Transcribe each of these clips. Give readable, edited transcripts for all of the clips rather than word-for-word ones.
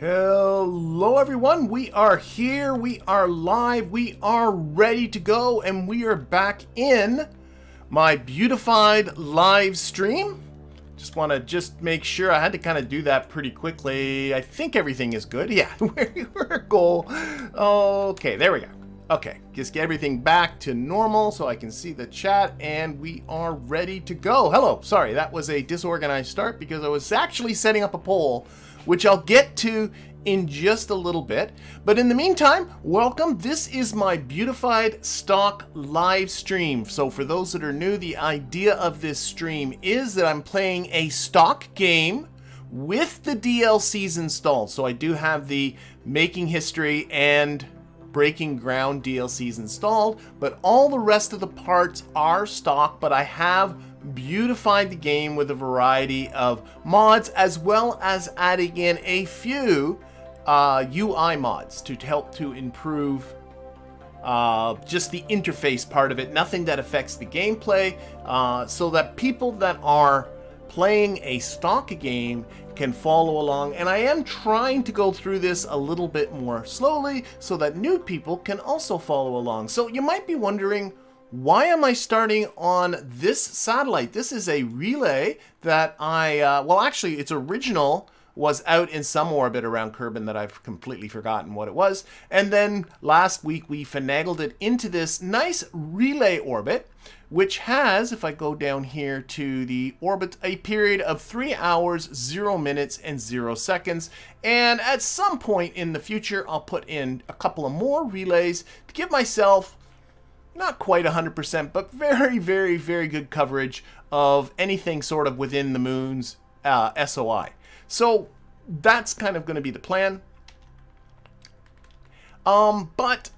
Hello everyone, we are here, we are live, we are ready to go, and we are back in my Beautified live stream. Just want to make sure, I had to kind of do that pretty quickly. I think everything is good. Yeah, we're cool. Okay, there we go. Okay, just get everything back to normal so I can see the chat, and we are ready to go. Hello, sorry, that was a disorganized start because I was actually setting up a poll, which I'll get to in just a little bit. But in the meantime, welcome. This is my Beautified stock live stream. So for those that are new, the idea of this stream is that I'm playing a stock game with the DLCs installed. So I do have the Making History and Breaking Ground DLCs installed, but all the rest of the parts are stock, but I have beautified the game with a variety of mods, as well as adding in a few UI mods to help to improve just the interface part of it. Nothing that affects the gameplay, so that people that are playing a stock game can follow along. And I am trying to go through this a little bit more slowly so that new people can also follow along. So you might be wondering, why am I starting on this satellite? This is a relay that well, actually, its original was out in some orbit around Kerbal that I've completely forgotten what it was. And then last week, we finagled it into this nice relay orbit, which has, if I go down here to the orbit, a period of 3 hours, 0 minutes, and 0 seconds. And at some point in the future, I'll put in a couple of more relays to give myself not quite 100%, but very, very, very good coverage of anything sort of within the moon's SOI. So that's kind of going to be the plan. But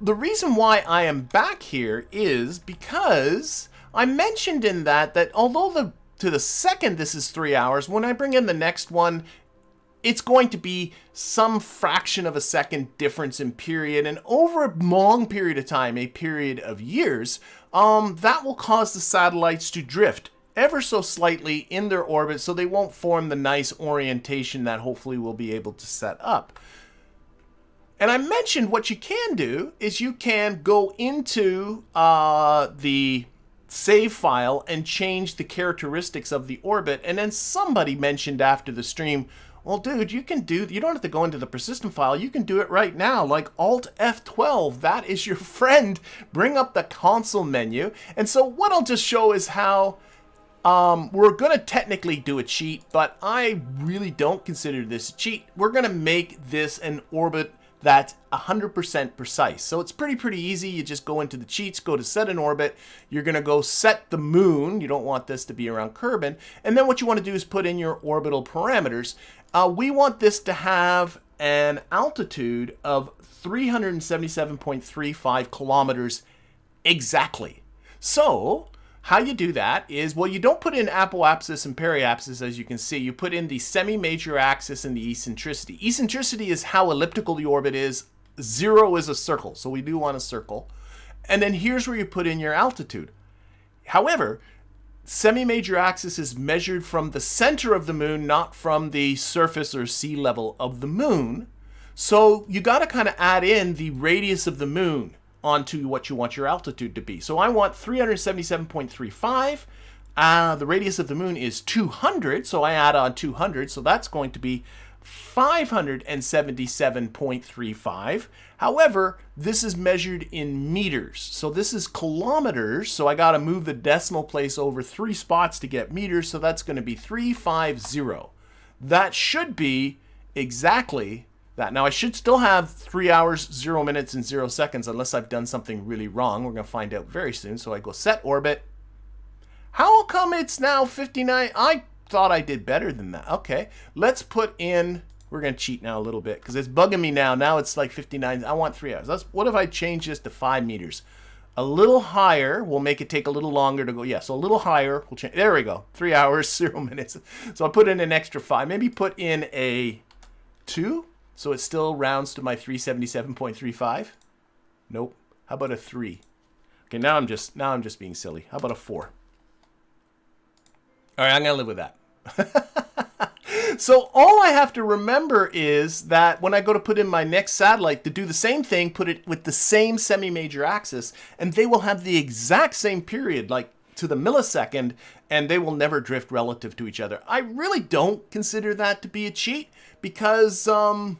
the reason why I am back here is because I mentioned in that although to the second this is 3 hours, when I bring in the next one, it's going to be some fraction of a second difference in period, and over a long period of time, a period of years, that will cause the satellites to drift ever so slightly in their orbit, so they won't form the nice orientation that hopefully we'll be able to set up. And I mentioned what you can do is you can go into the save file and change the characteristics of the orbit. And then somebody mentioned after the stream, well, dude, you don't have to go into the persistent file. You can do it right now, like Alt F12. That is your friend. Bring up the console menu. And so what I'll just show is how we're going to technically do a cheat, but I really don't consider this a cheat. We're going to make this an orbit that's 100% precise. So it's pretty easy. You just go into the cheats, go to set an orbit. You're going to go set the moon. You don't want this to be around Kerbal. And then what you want to do is put in your orbital parameters. We want this to have an altitude of 377.35 kilometers exactly. So how you do that is, well, you don't put in apoapsis and periapsis, as you can see. You put in the semi-major axis and the eccentricity. Eccentricity is how elliptical the orbit is. 0 is a circle, so we do want a circle. And then here's where you put in your altitude. However, semi-major axis is measured from the center of the moon, not from the surface or sea level of the moon. So you got to kind of add in the radius of the moon onto what you want your altitude to be. So I want 377.35. The radius of the moon is 200, so I add on 200, so that's going to be 577.35. However, this is measured in meters, so this is kilometers, so I got to move the decimal place over 3 spots to get meters, so that's going to be 350. That should be exactly that. Now I should still have 3 hours, 0 minutes, and 0 seconds unless I've done something really wrong. We're going to find out very soon. So I go set orbit. How come it's now 59? I thought I did better than that. Okay, let's put in, we're going to cheat now a little bit because it's bugging me now. Now it's like 59. I want 3 hours. What if I change this to 5 meters? A little higher will make it take a little longer to go. Yeah, so a little higher will change. There we go. 3 hours, 0 minutes. So I put in an extra 5. Maybe put in a 2. So it still rounds to my 377.35. Nope. How about a 3? Okay, now I'm just being silly. How about a 4? All right, I'm gonna live with that. So all I have to remember is that when I go to put in my next satellite to do the same thing, put it with the same semi-major axis, and they will have the exact same period, like to the millisecond, and they will never drift relative to each other. I really don't consider that to be a cheat because, well,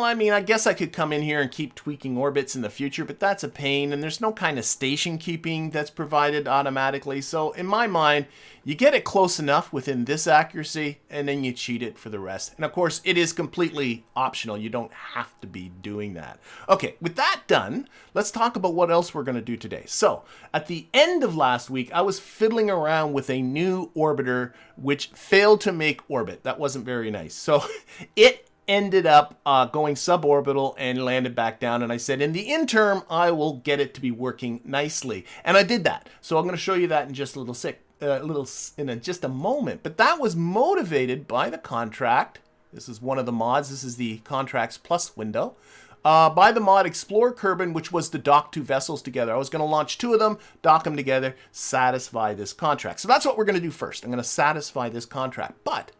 I mean, I guess I could come in here and keep tweaking orbits in the future, but that's a pain, and there's no kind of station keeping that's provided automatically. So in my mind, you get it close enough within this accuracy, and then you cheat it for the rest. And of course, it is completely optional. You don't have to be doing that. Okay, with that done, let's talk about what else we're going to do today. So at the end of last week, I was fiddling around with a new orbiter which failed to make orbit. That wasn't very nice. So it ended up going suborbital and landed back down, and I said in the interim I will get it to be working nicely, and I did that. So I'm going to show you that in just just a moment. But that was motivated by the contract. This is one of the mods. This is the Contracts Plus window. By the mod Explore Kerbal, which was to dock two vessels together. I was going to launch two of them, dock them together, satisfy this contract. So that's what we're going to do first. I'm going to satisfy this contract. But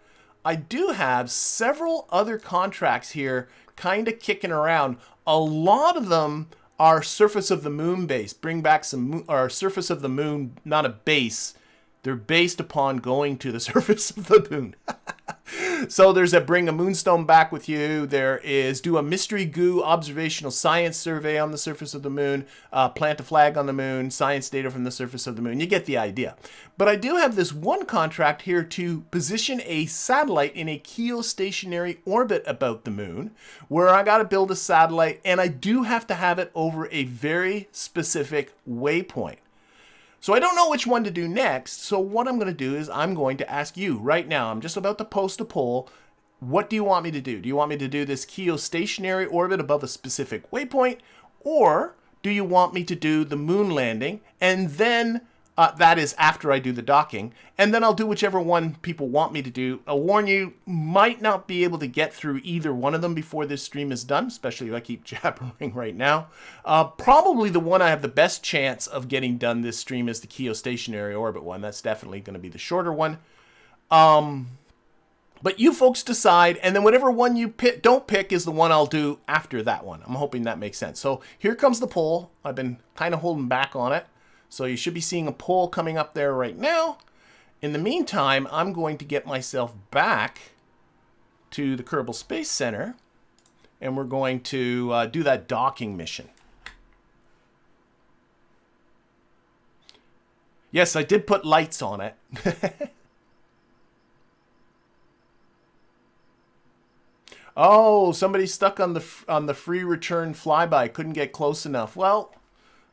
I do have several other contracts here kind of kicking around. A lot of them are surface of the moon based. Bring back some or surface of the moon, not a base. They're based upon going to the surface of the moon. So there's a bring a moonstone back with you. There is do a mystery goo observational science survey on the surface of the moon. Plant a flag on the moon. Science data from the surface of the moon. You get the idea. But I do have this one contract here to position a satellite in a geostationary orbit about the moon, where I got to build a satellite, and I do have to have it over a very specific waypoint. So I don't know which one to do next, so what I'm going to do is I'm going to ask you right now. I'm just about to post a poll. What do you want me to do? Do you want me to do this geostationary orbit above a specific waypoint, or do you want me to do the moon landing, and then that is after I do the docking, and then I'll do whichever one people want me to do. I'll warn you, might not be able to get through either one of them before this stream is done, especially if I keep jabbering right now. Probably the one I have the best chance of getting done this stream is the geostationary orbit one. That's definitely going to be the shorter one. But you folks decide, and then whatever one you don't pick is the one I'll do after that one. I'm hoping that makes sense. So here comes the poll. I've been kind of holding back on it. So you should be seeing a poll coming up there right now. In the meantime, I'm going to get myself back to the Kerbal Space Center, and we're going to do that docking mission. Yes, I did put lights on it. Oh, somebody's stuck on the free return flyby. Couldn't get close enough. Well,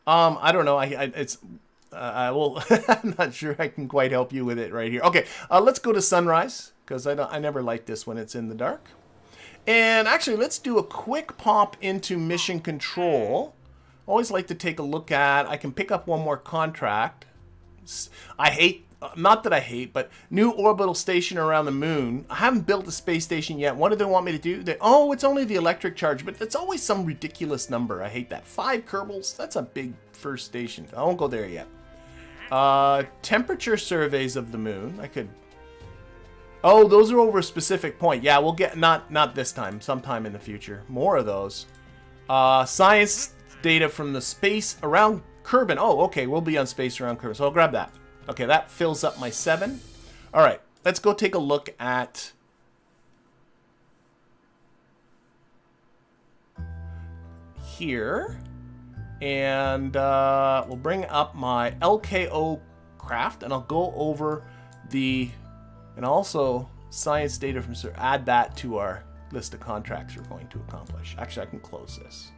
I don't know. I will. I'm not sure I can quite help you with it right here. Okay, let's go to sunrise because I never like this when it's in the dark. And actually, let's do a quick pop into mission control. Always like to take a look at. I can pick up one more contract. I hate. Not that I hate, but new orbital station around the moon. I haven't built a space station yet. What do they want me to do? Oh, it's only the electric charge, but it's always some ridiculous number. I hate that. 5 Kerbals? That's a big first station. I won't go there yet. Temperature surveys of the moon. I could... Oh, those are over a specific point. Yeah, we'll get... Not this time. Sometime in the future. More of those. Science data from the space around Kerbal. Oh, okay. We'll be on space around Kerbal. So I'll grab that. Okay, that fills up my 7. All right, let's go take a look at here. And we'll bring up my LKO craft, and I'll go over the, and also science data from, add that to our list of contracts we're going to accomplish. Actually, I can close this.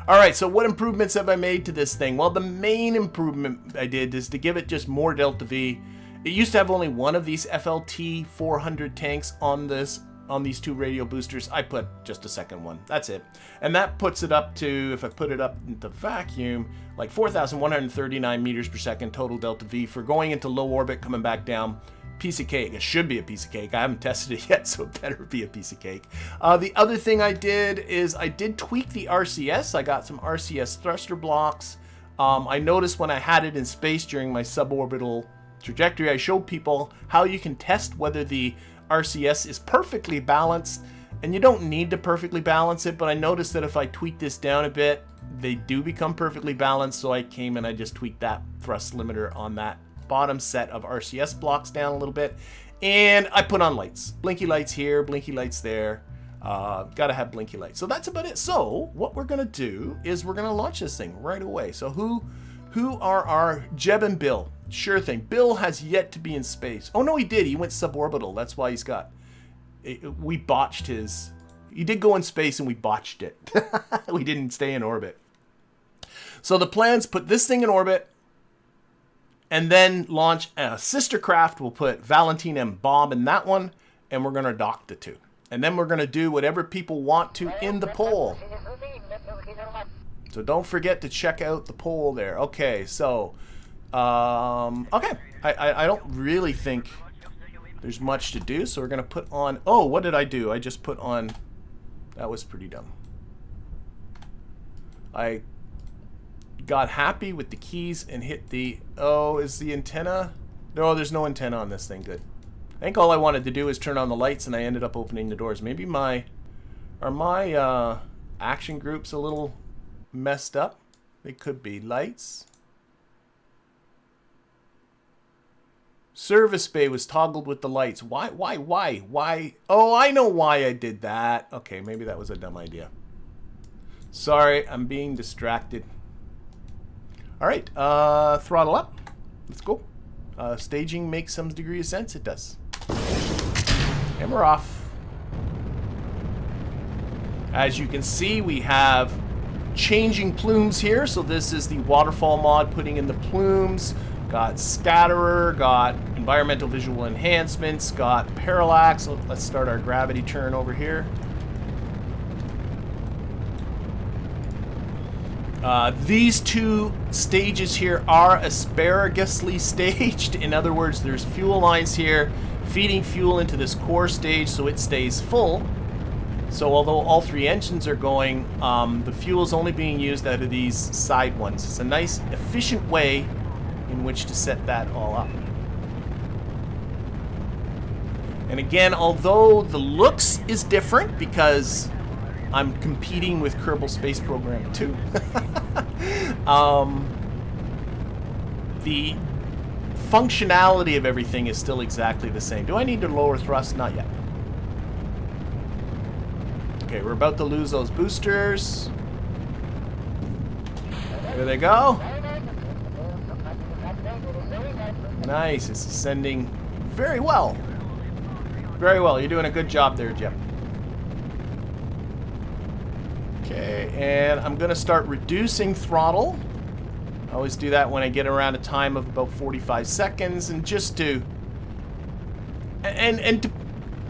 All right, so what improvements have I made to this thing? Well, the main improvement I did is to give it just more Delta V. It used to have only one of these FLT 400 tanks on these 2 radio boosters. I put just a second one. That's it. And that puts it up to, if I put it up into vacuum, like 4,139 meters per second total Delta V for going into low orbit, coming back down. Piece of cake. It should be a piece of cake. I haven't tested it yet, so it better be a piece of cake. The other thing I did is I did tweak the RCS. I got some RCS thruster blocks. I noticed when I had it in space during my suborbital trajectory, I showed people how you can test whether the RCS is perfectly balanced, and you don't need to perfectly balance it, but I noticed that if I tweak this down a bit, they do become perfectly balanced, so I came and I just tweaked that thrust limiter on that bottom set of RCS blocks down a little bit, and I put on lights. Blinky lights here, blinky lights there. Gotta have blinky lights. So that's about it. So what we're gonna do is we're gonna launch this thing right away. So who are our Jeb and Bill? Sure thing. Bill has yet to be in space. Oh no, he did. He went suborbital. That's why he's got. We botched his. He did go in space and we botched it. We didn't stay in orbit. So the plan's put this thing in orbit, and then launch a sister craft. We'll put Valentine and Bob in that one, and we're gonna dock the two. And then we're going to do whatever people want to in the poll. So don't forget to check out the poll there. Okay, so... okay. I don't really think there's much to do, so we're going to put on... Oh, what did I do? I just put on... That was pretty dumb. I got happy with the keys and hit the... Oh, is the antenna... No, there's no antenna on this thing. Good. I think all I wanted to do is turn on the lights, and I ended up opening the doors. Maybe my action groups a little messed up. They could be. Lights. Service bay was toggled with the lights. Why? Oh, I know why I did that. Okay, maybe that was a dumb idea. Sorry, I'm being distracted. All right, throttle up. Let's go. Staging makes some degree of sense. It does. And we're off. As you can see, we have changing plumes here. So this is the Waterfall mod putting in the plumes. Got scatterer, got environmental visual enhancements, got parallax. Let's start our gravity turn over here. These two stages here are asparagously staged. In other words, there's fuel lines here feeding fuel into this core stage so it stays full. So although all three engines are going, the fuel is only being used out of these side ones. It's a nice, efficient way in which to set that all up. And again, although the looks is different because I'm competing with Kerbal Space Program 2, the functionality of everything is still exactly the same. Do I need to lower thrust? Not yet. Okay, we're about to lose those boosters. There they go. Nice, it's ascending very well. Very well, you're doing a good job there, Jeb. Okay, and I'm gonna start reducing throttle. I always do that when I get around a time of about 45 seconds, and just to... And to,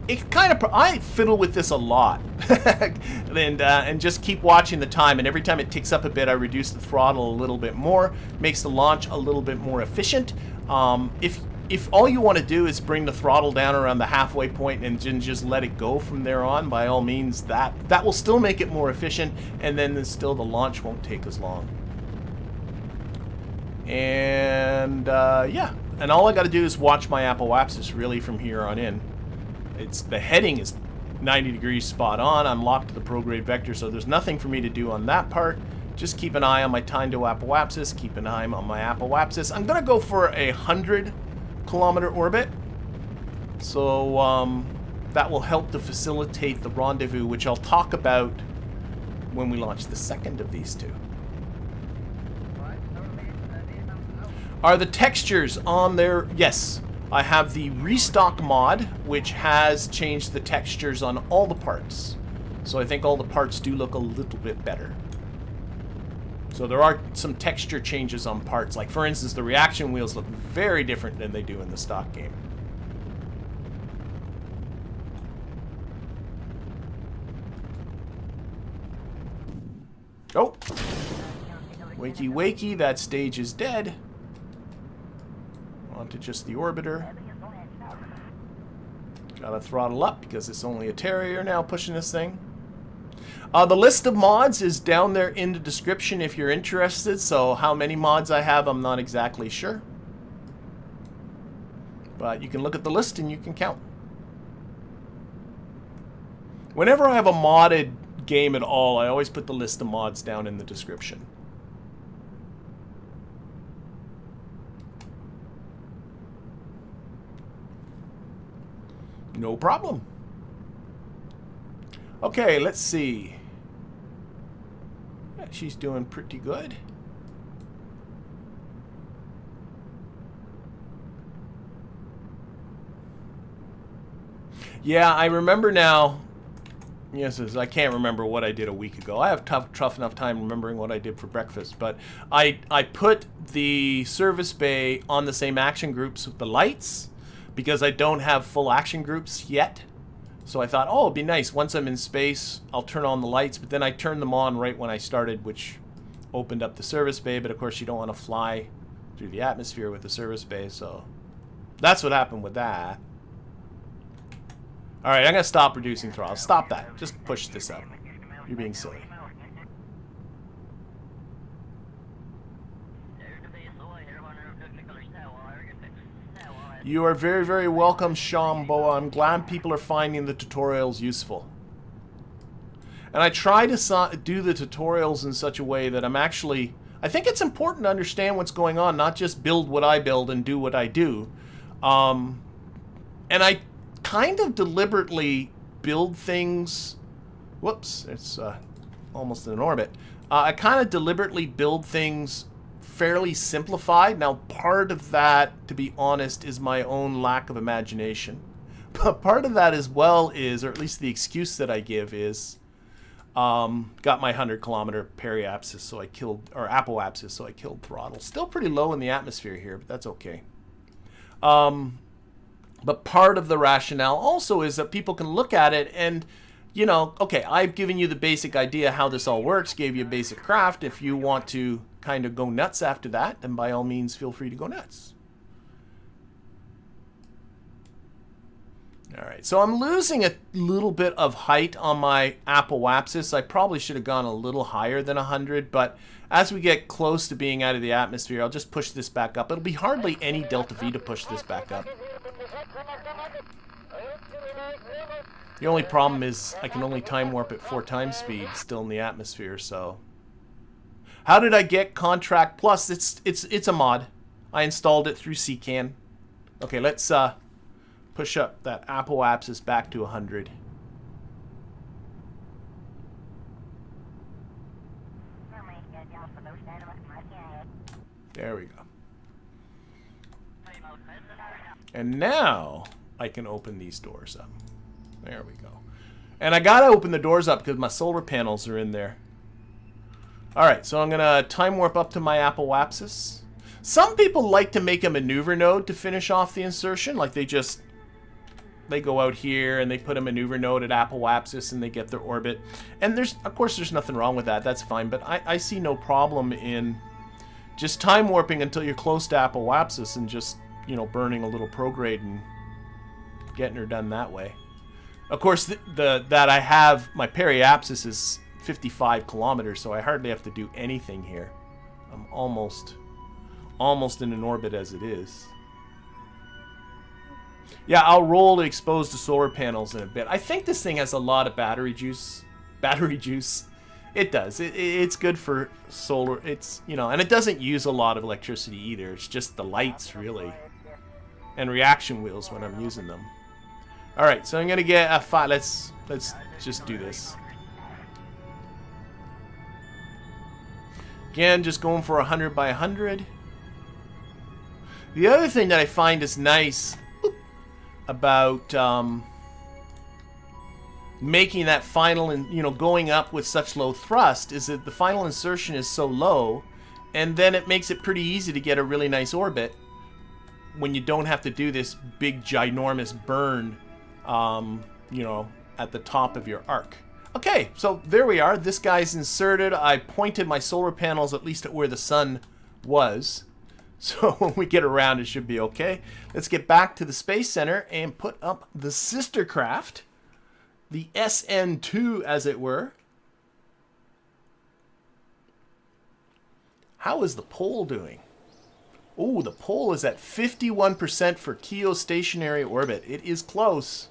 it kind of... I fiddle with this a lot. and just keep watching the time, and every time it ticks up a bit, I reduce the throttle a little bit more. Makes the launch a little bit more efficient. If all you want to do is bring the throttle down around the halfway point and just let it go from there on, by all means, that will still make it more efficient, and then still the launch won't take as long. And yeah, and all I got to do is watch my apoapsis really from here on in. The heading is 90 degrees spot on. I'm locked to the prograde vector, so there's nothing for me to do on that part. Just keep an eye on my time to apoapsis. Keep an eye on my apoapsis. I'm gonna go for a 100-kilometer orbit, so that will help to facilitate the rendezvous, which I'll talk about when we launch the second of these two. Are the textures on there? Yes, I have the ReStock mod, which has changed the textures on all the parts. So I think all the parts do look a little bit better. So there are some texture changes on parts. Like, for instance, the reaction wheels look very different than they do in the stock game. Oh! Wakey wakey, that stage is dead. Onto just the orbiter. Gotta throttle up because it's only a Terrier now pushing this thing. The list of mods is down there in the description if you're interested. So how many mods I have, I'm not exactly sure. But you can look at the list and you can count. Whenever I have a modded game at all, I always put the list of mods down in the description. No problem. Okay, let's see. Yeah, she's doing pretty good. Yeah, I remember now. Yes, I can't remember what I did a week ago. I have tough enough time remembering what I did for breakfast. But I put the service bay on the same action groups with the lights because I don't have full action groups yet. So I thought, oh, it'd be nice. Once I'm in space, I'll turn on the lights. But then I turned them on right when I started, which opened up the service bay. But of course, you don't want to fly through the atmosphere with the service bay. So that's what happened with that. Alright, I'm going to stop reducing throttle. Stop that. Just push this up. You're being silly. You are very, very welcome, Shamboa. I'm glad people are finding the tutorials useful. And I try to do the tutorials in such a way that I'm actually... I think it's important to understand what's going on, not just build what I build and do what I do. And I kind of deliberately build things... Whoops, it's almost in an orbit. I kind of deliberately build things fairly simplified. Now, part of that, to be honest, is my own lack of imagination. But part of that as well is, or at least the excuse that I give is, got my 100-kilometer periapsis, so I killed, or apoapsis, so I killed throttle. Still pretty low in the atmosphere here, but that's okay. But part of the rationale also is that people can look at it and, you know, okay, I've given you the basic idea how this all works, gave you a basic craft. If you want to kind of go nuts after that, then by all means feel free to go nuts. All right, so I'm losing a little bit of height on my apoapsis. I probably should have gone a little higher than 100, but as we get close to being out of the atmosphere, I'll just push this back up. It'll be hardly any delta V to push this back up. The only problem is I can only time warp at 4 times speed still in the atmosphere, so... How did I get Contract Plus? It's a mod. I installed it through CCAN. Okay, let's push up that apoapsis back to 100. There we go. And now I can open these doors up. There we go. And I gotta open the doors up because my solar panels are in there. Alright, so I'm gonna time warp up to my apoapsis. Some people like to make a maneuver node to finish off the insertion. Like they go out here and they put a maneuver node at apoapsis and they get their orbit. And of course there's nothing wrong with that, that's fine. But I see no problem in just time warping until you're close to apoapsis and just, you know, burning a little prograde and getting her done that way. Of course, that I have, my periapsis is 55 kilometers, so I hardly have to do anything here. I'm almost in an orbit as it is. Yeah, I'll roll to expose the solar panels in a bit. I think this thing has a lot of battery juice. It does. It's good for solar. It's, you know, and it doesn't use a lot of electricity either. It's just the lights, really. And reaction wheels when I'm using them. Alright, so I'm going to get a 5. Let's just do this. Again, just going for 100 by 100. The other thing that I find is nice about making that final, and you know, going up with such low thrust is that the final insertion is so low, and then it makes it pretty easy to get a really nice orbit when you don't have to do this big ginormous burn, you know, at the top of your arc. Okay, so there we are. This guy's inserted. I pointed my solar panels at least at where the sun was. So when we get around, it should be okay. Let's get back to the Space Center and put up the sister craft. The SN2, as it were. How is the pole doing? Oh, the pole is at 51% for geostationary orbit. It is close.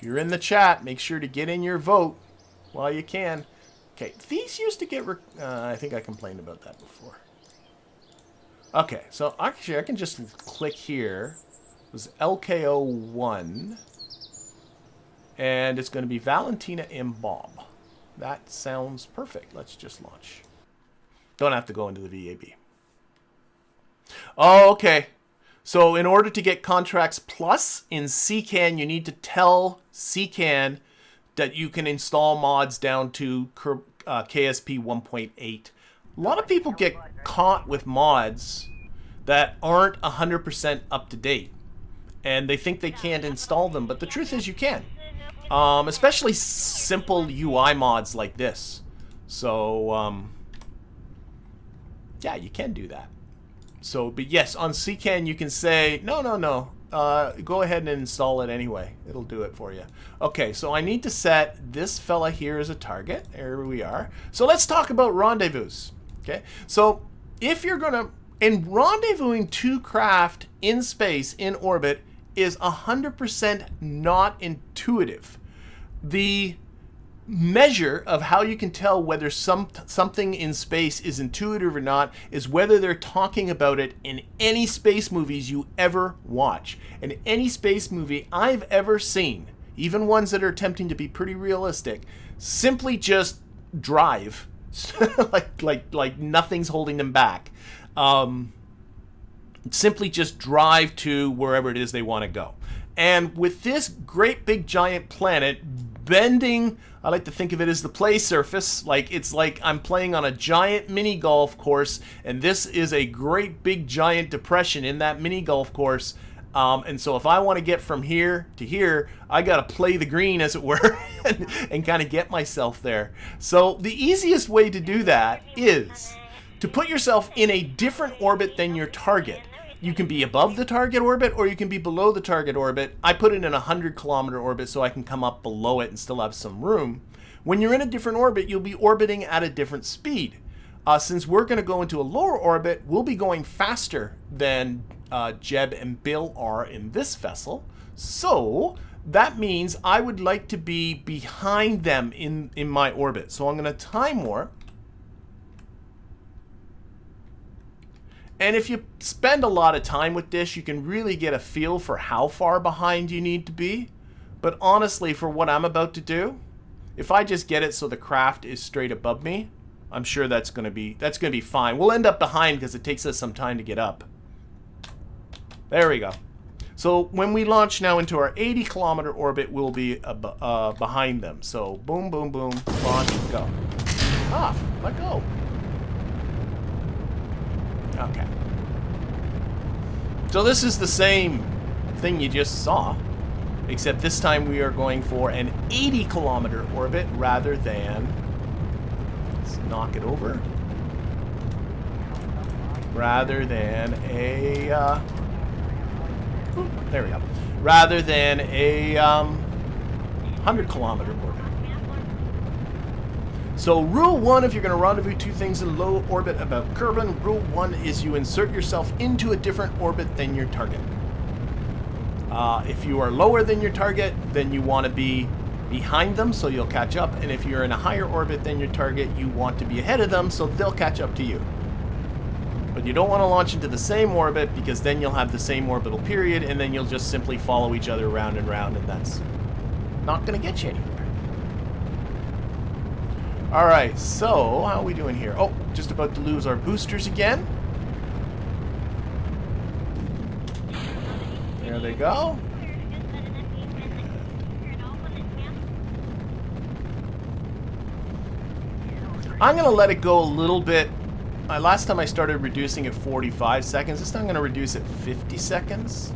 If you're in the chat, make sure to get in your vote while you can. Okay, these used to get... I think I complained about that before. Okay, so actually I can just click here. It was LKO1. And it's going to be Valentina and Bob. That sounds perfect. Let's just launch. Don't have to go into the VAB. Oh, okay. So in order to get Contracts Plus in CCAN, you need to tell CCAN that you can install mods down to KSP 1.8. A lot of people get caught with mods that aren't 100% up to date. And they think they can't install them, but the truth is you can. Especially simple UI mods like this. So, yeah, you can do that. So, but yes, on CCAN you can say, no, go ahead and install it anyway. It'll do it for you. Okay, so I need to set this fella here as a target. There we are. So let's talk about rendezvous. Okay, so if you're going to, and rendezvousing two craft in space, in orbit, is 100% not intuitive. The measure of how you can tell whether something in space is intuitive or not is whether they're talking about it in any space movies you ever watch. And any space movie I've ever seen, even ones that are attempting to be pretty realistic, simply just drive. like nothing's holding them back. Simply just drive to wherever it is they want to go. And with this great big giant planet bending, I like to think of it as the play surface. Like it's like I'm playing on a giant mini golf course, and this is a great big giant depression in that mini golf course. And so if I want to get from here to here, I got to play the green, as it were, and kind of get myself there. So the easiest way to do that is to put yourself in a different orbit than your target. You can be above the target orbit or you can be below the target orbit. I put it in a 100-kilometer orbit so I can come up below it and still have some room. When you're in a different orbit, you'll be orbiting at a different speed. Since we're going to go into a lower orbit, we'll be going faster than Jeb and Bill are in this vessel. So that means I would like to be behind them in my orbit. So I'm going to time warp. And if you spend a lot of time with this, you can really get a feel for how far behind you need to be. But honestly, for what I'm about to do, if I just get it so the craft is straight above me, I'm sure that's going to be fine. We'll end up behind because it takes us some time to get up. There we go. So when we launch now into our 80-kilometer orbit, we'll be behind them. So boom, boom, boom, launch, go. Off, let go. Okay. So this is the same thing you just saw, except this time we are going for an 80-kilometer orbit rather than, let's knock it over, rather than a, there we go, rather than a 100-kilometer orbit. So rule 1, if you're going to rendezvous two things in low orbit about Kerbal, rule 1 is you insert yourself into a different orbit than your target. If you are lower than your target, then you want to be behind them so you'll catch up. And if you're in a higher orbit than your target, you want to be ahead of them so they'll catch up to you. But you don't want to launch into the same orbit because then you'll have the same orbital period and then you'll just simply follow each other round and round, and that's not going to get you anywhere. Alright, so how are we doing here? Oh, just about to lose our boosters again. There they go. I'm going to let it go a little bit. Last time I started reducing at 45 seconds. This time I'm going to reduce it 50 seconds.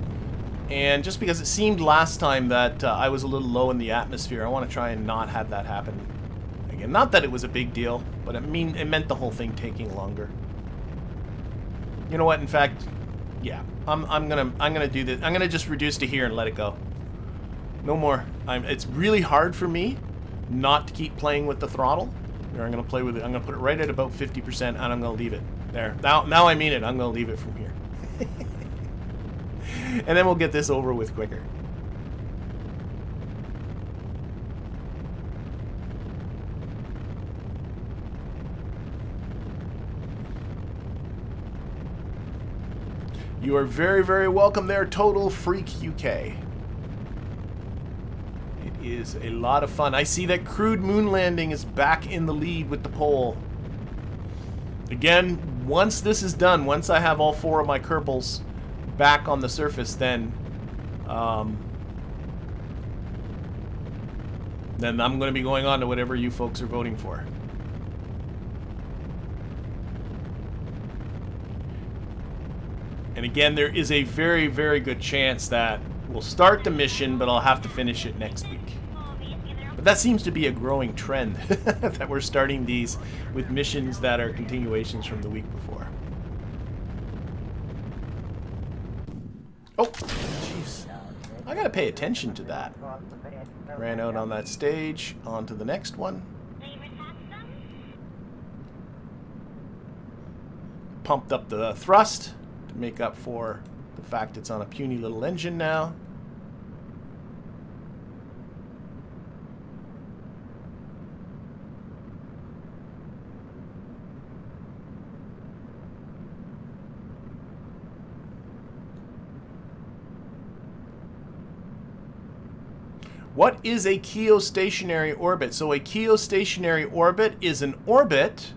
And just because it seemed last time that I was a little low in the atmosphere, I want to try and not have that happen again. Not that it was a big deal, but it meant the whole thing taking longer. You know what? In fact, yeah, I'm gonna do this. I'm gonna just reduce to here and let it go. No more. It's really hard for me not to keep playing with the throttle. I'm gonna play with it. I'm gonna put it right at about 50%, and I'm gonna leave it there. Now I mean it. I'm gonna leave it from here, and then we'll get this over with quicker. You are very, very welcome there, Total Freak UK. It is a lot of fun. I see that Crude Moon Landing is back in the lead with the poll. Again, once this is done, once I have all 4 of my Kerbals back on the surface, then I'm going to be going on to whatever you folks are voting for. And again, there is a very, very good chance that we'll start the mission, but I'll have to finish it next week. But that seems to be a growing trend, that we're starting these with missions that are continuations from the week before. Oh, jeez. I gotta pay attention to that. Ran out on that stage, on to the next one. Pumped up the thrust to make up for the fact it's on a puny little engine now. What is a geostationary orbit? So a geostationary orbit is an orbit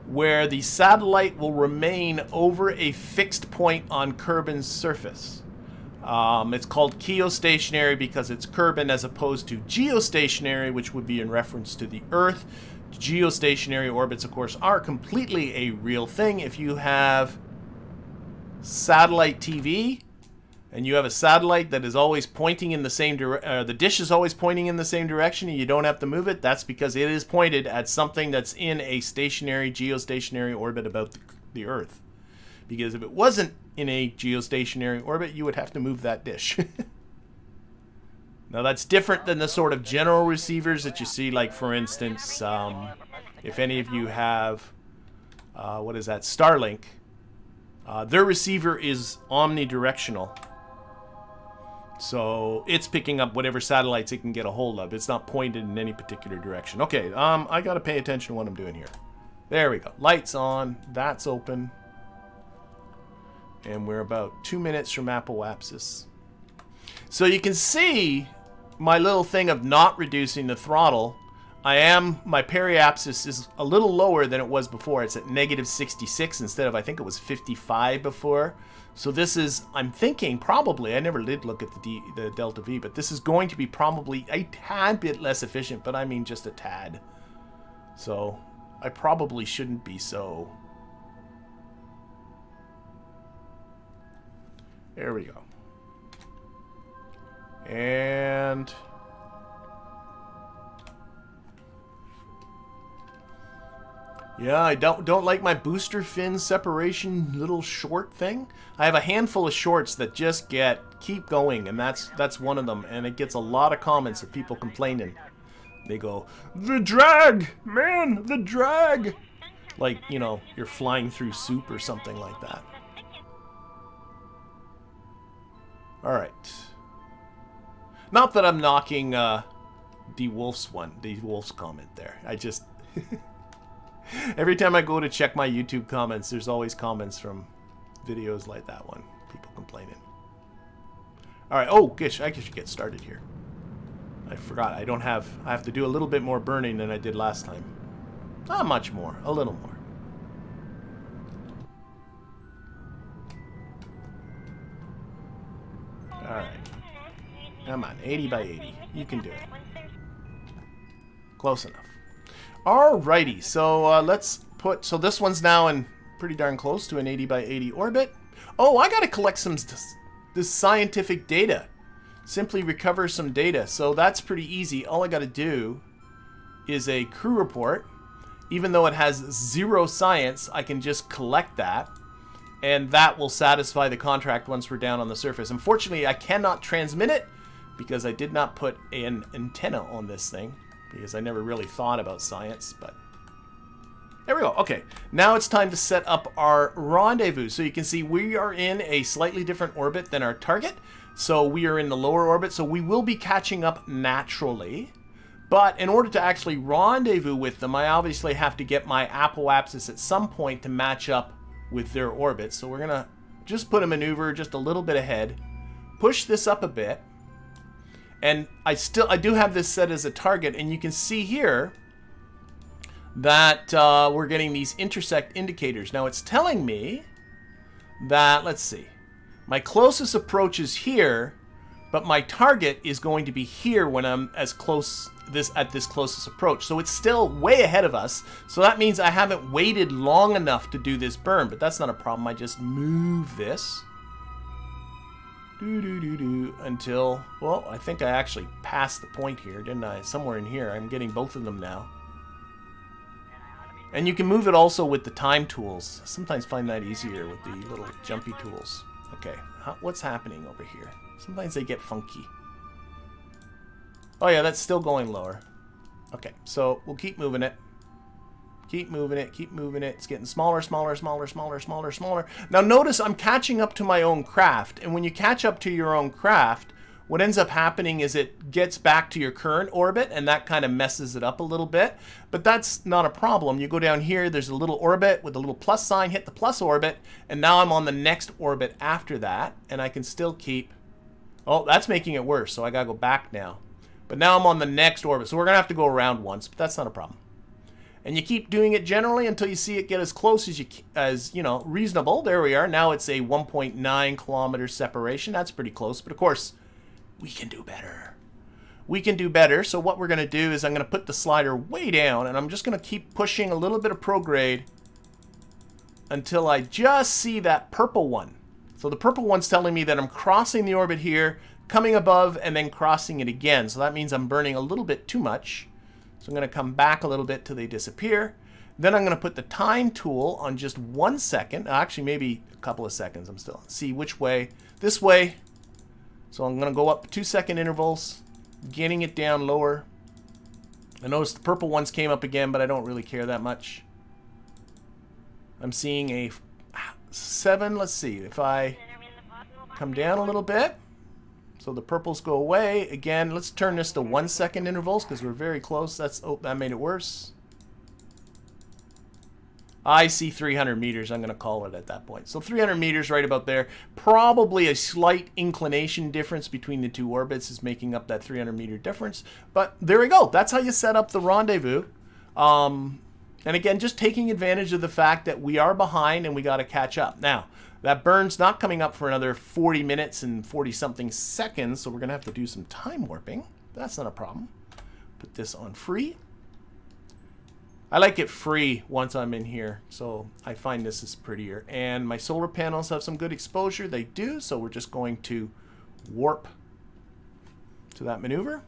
where the satellite will remain over a fixed point on Kerbin's surface. It's called geostationary because it's Kerbin as opposed to geostationary, which would be in reference to the Earth. Geostationary orbits, of course, are completely a real thing. If you have satellite TV, and you have a satellite that is always pointing in the same direction, the dish is always pointing in the same direction, and you don't have to move it, that's because it is pointed at something that's in a stationary, geostationary orbit about the Earth. Because if it wasn't in a geostationary orbit, you would have to move that dish. Now that's different than the sort of general receivers that you see, like for instance, if any of you have, what is that, Starlink, their receiver is omnidirectional. So it's picking up whatever satellites it can get a hold of. It's not pointed in any particular direction. Okay, I gotta pay attention to what I'm doing here. There we go. Lights on. That's open. And we're about 2 minutes from apoapsis. So you can see my little thing of not reducing the throttle. My periapsis is a little lower than it was before. It's at -66 instead of, I think it was 55 before. So this is, I'm thinking probably, I never did look at the delta V, but this is going to be probably a tad bit less efficient, but I mean just a tad. So I probably shouldn't be so. There we go. And yeah, I don't like my booster fin separation little short thing. I have a handful of shorts that just keep going, and that's one of them, and it gets a lot of comments of people complaining. They go, "The drag, man, the drag." Like, you know, you're flying through soup or something like that. All right. Not that I'm knocking D Wolf's comment there. I just every time I go to check my YouTube comments, there's always comments from videos like that one. People complaining. Alright, oh, gosh, I should get started here. I forgot, I have to do a little bit more burning than I did last time. Not much more, a little more. Alright. Come on, 80 by 80. You can do it. Close enough. Alrighty, so let's put, so this one's now in pretty darn close to an 80 by 80 orbit. Oh, I gotta collect some this scientific data. Simply recover some data. So that's pretty easy. All I gotta do is a crew report. Even though it has 0 science, I can just collect that, and that will satisfy the contract once we're down on the surface. Unfortunately, I cannot transmit it because I did not put an antenna on this thing, because I never really thought about science, but there we go. Okay, now it's time to set up our rendezvous. So you can see we are in a slightly different orbit than our target. So we are in the lower orbit, so we will be catching up naturally. But in order to actually rendezvous with them, I obviously have to get my apoapsis at some point to match up with their orbit. So we're going to just put a maneuver just a little bit ahead. Push this up a bit. And I do have this set as a target, and you can see here that we're getting these intersect indicators. Now it's telling me that, let's see, my closest approach is here, but my target is going to be here when I'm as close at this closest approach. So it's still way ahead of us. So that means I haven't waited long enough to do this burn, but that's not a problem. I just move this. Until, well, I think I actually passed the point here, didn't I? Somewhere in here. I'm getting both of them now. And you can move it also with the time tools. I sometimes find that easier with the little jumpy tools. Okay, what's happening over here? Sometimes they get funky. Oh yeah, that's still going lower. Okay, so we'll keep moving it. Keep moving it, keep moving it. It's getting smaller, smaller, smaller, smaller, smaller, smaller. Now notice I'm catching up to my own craft. And when you catch up to your own craft, what ends up happening is it gets back to your current orbit, and that kind of messes it up a little bit. But that's not a problem. You go down here, there's a little orbit with a little plus sign, hit the plus orbit, and now I'm on the next orbit after that, and I can still keep... Oh, that's making it worse, so I gotta go back now. But now I'm on the next orbit, so we're gonna have to go around once, but that's not a problem. And you keep doing it generally until you see it get as close as you know, reasonable. There we are. Now it's a 1.9 kilometer separation. That's pretty close, but of course, we can do better. We can do better. So what we're going to do is I'm going to put the slider way down, and I'm just going to keep pushing a little bit of prograde until I just see that purple one. So the purple one's telling me that I'm crossing the orbit here, coming above, and then crossing it again. So that means I'm burning a little bit too much. So I'm going to come back a little bit till they disappear. Then I'm going to put the time tool on just 1 second. Actually, maybe a couple of seconds. I'm still see which way. This way. So I'm going to go up 2 second intervals, getting it down lower. I noticed the purple ones came up again, but I don't really care that much. I'm seeing a 7. Let's see if I come down a little bit. So the purples go away. Again, let's turn this to 1 second intervals because we're very close. That's, oh, that made it worse. I see 300 meters. I'm going to call it at that point. So 300 meters right about there. Probably a slight inclination difference between the two orbits is making up that 300 meter difference. But there we go. That's how you set up the rendezvous. And again, just taking advantage of the fact that we are behind and we got to catch up. Now, that burn's not coming up for another 40 minutes and 40-something seconds, so we're going to have to do some time warping. That's not a problem. Put this on free. I like it free once I'm in here, so I find this is prettier. And my solar panels have some good exposure. They do, so we're just going to warp to that maneuver.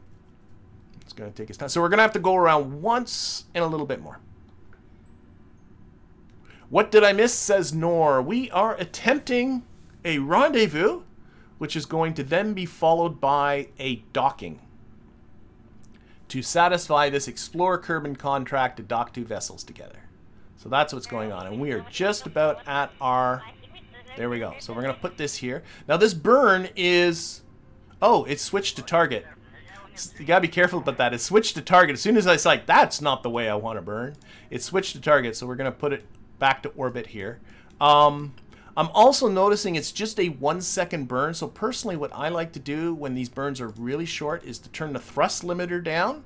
It's going to take us time. So we're going to have to go around once and a little bit more. What did I miss, says Nor. We are attempting a rendezvous, which is going to then be followed by a docking to satisfy this Explorer Kerbal contract to dock 2 vessels together. So that's what's going on. And we are just about at our... There we go. So we're going to put this here. Now this burn is... Oh, it's switched to target. You got to be careful about that. It's switched to target. As soon as I was like, that's not the way I want to burn. It's switched to target. So we're going to put it back to orbit here. I'm also noticing it's just a 1 second burn. So personally, what I like to do when these burns are really short is to turn the thrust limiter down.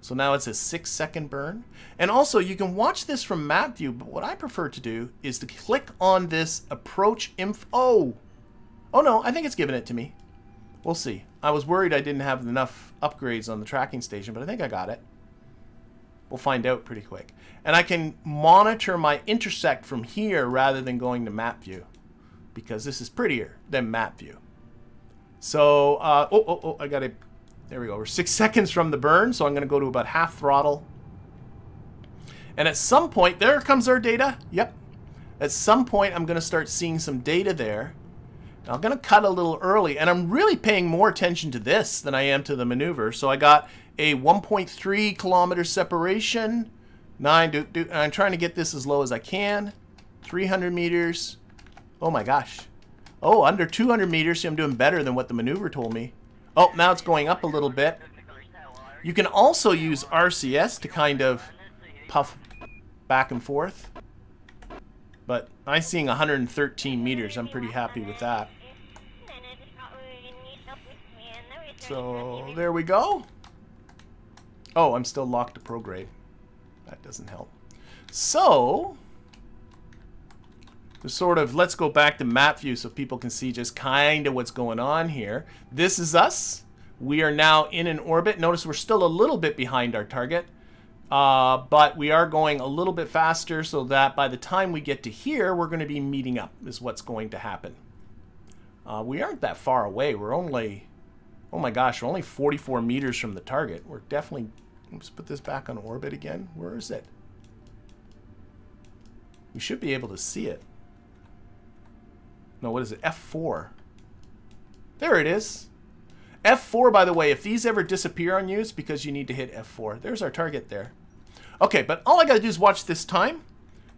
So now it's a 6 second burn. And also you can watch this from map view, but what I prefer to do is to click on this approach info. Oh no, I think it's giving it to me. We'll see. I was worried I didn't have enough upgrades on the tracking station, but I think I got it. We'll find out pretty quick. And I can monitor my intersect from here rather than going to map view, because this is prettier than map view. So, I got it. There we go. We're 6 seconds from the burn, so I'm going to go to about half throttle. And at some point, there comes our data. Yep. At some point, I'm going to start seeing some data there. Now, I'm going to cut a little early, and I'm really paying more attention to this than I am to the maneuver. So I got a 1.3 kilometer separation. And I'm trying to get this as low as I can. 300 meters. Oh my gosh. Oh, under 200 meters. See, I'm doing better than what the maneuver told me. Oh, now it's going up a little bit. You can also use RCS to kind of puff back and forth. But I'm seeing 113 meters. I'm pretty happy with that. So there we go. Oh, I'm still locked to prograde. That doesn't help. So, the sort of, let's go back to map view so people can see just kind of what's going on here. This is us. We are now in an orbit. Notice we're still a little bit behind our target. But we are going a little bit faster so that by the time we get to here, we're going to be meeting up is what's going to happen. We aren't that far away. We're only, oh my gosh, we're only 44 meters from the target. We're definitely, let's put this back on orbit again. Where is it? We should be able to see it. No, what is it? F4. There it is. F4, by the way, if these ever disappear on you, it's because you need to hit F4. There's our target there. Okay, but all I got to do is watch this time.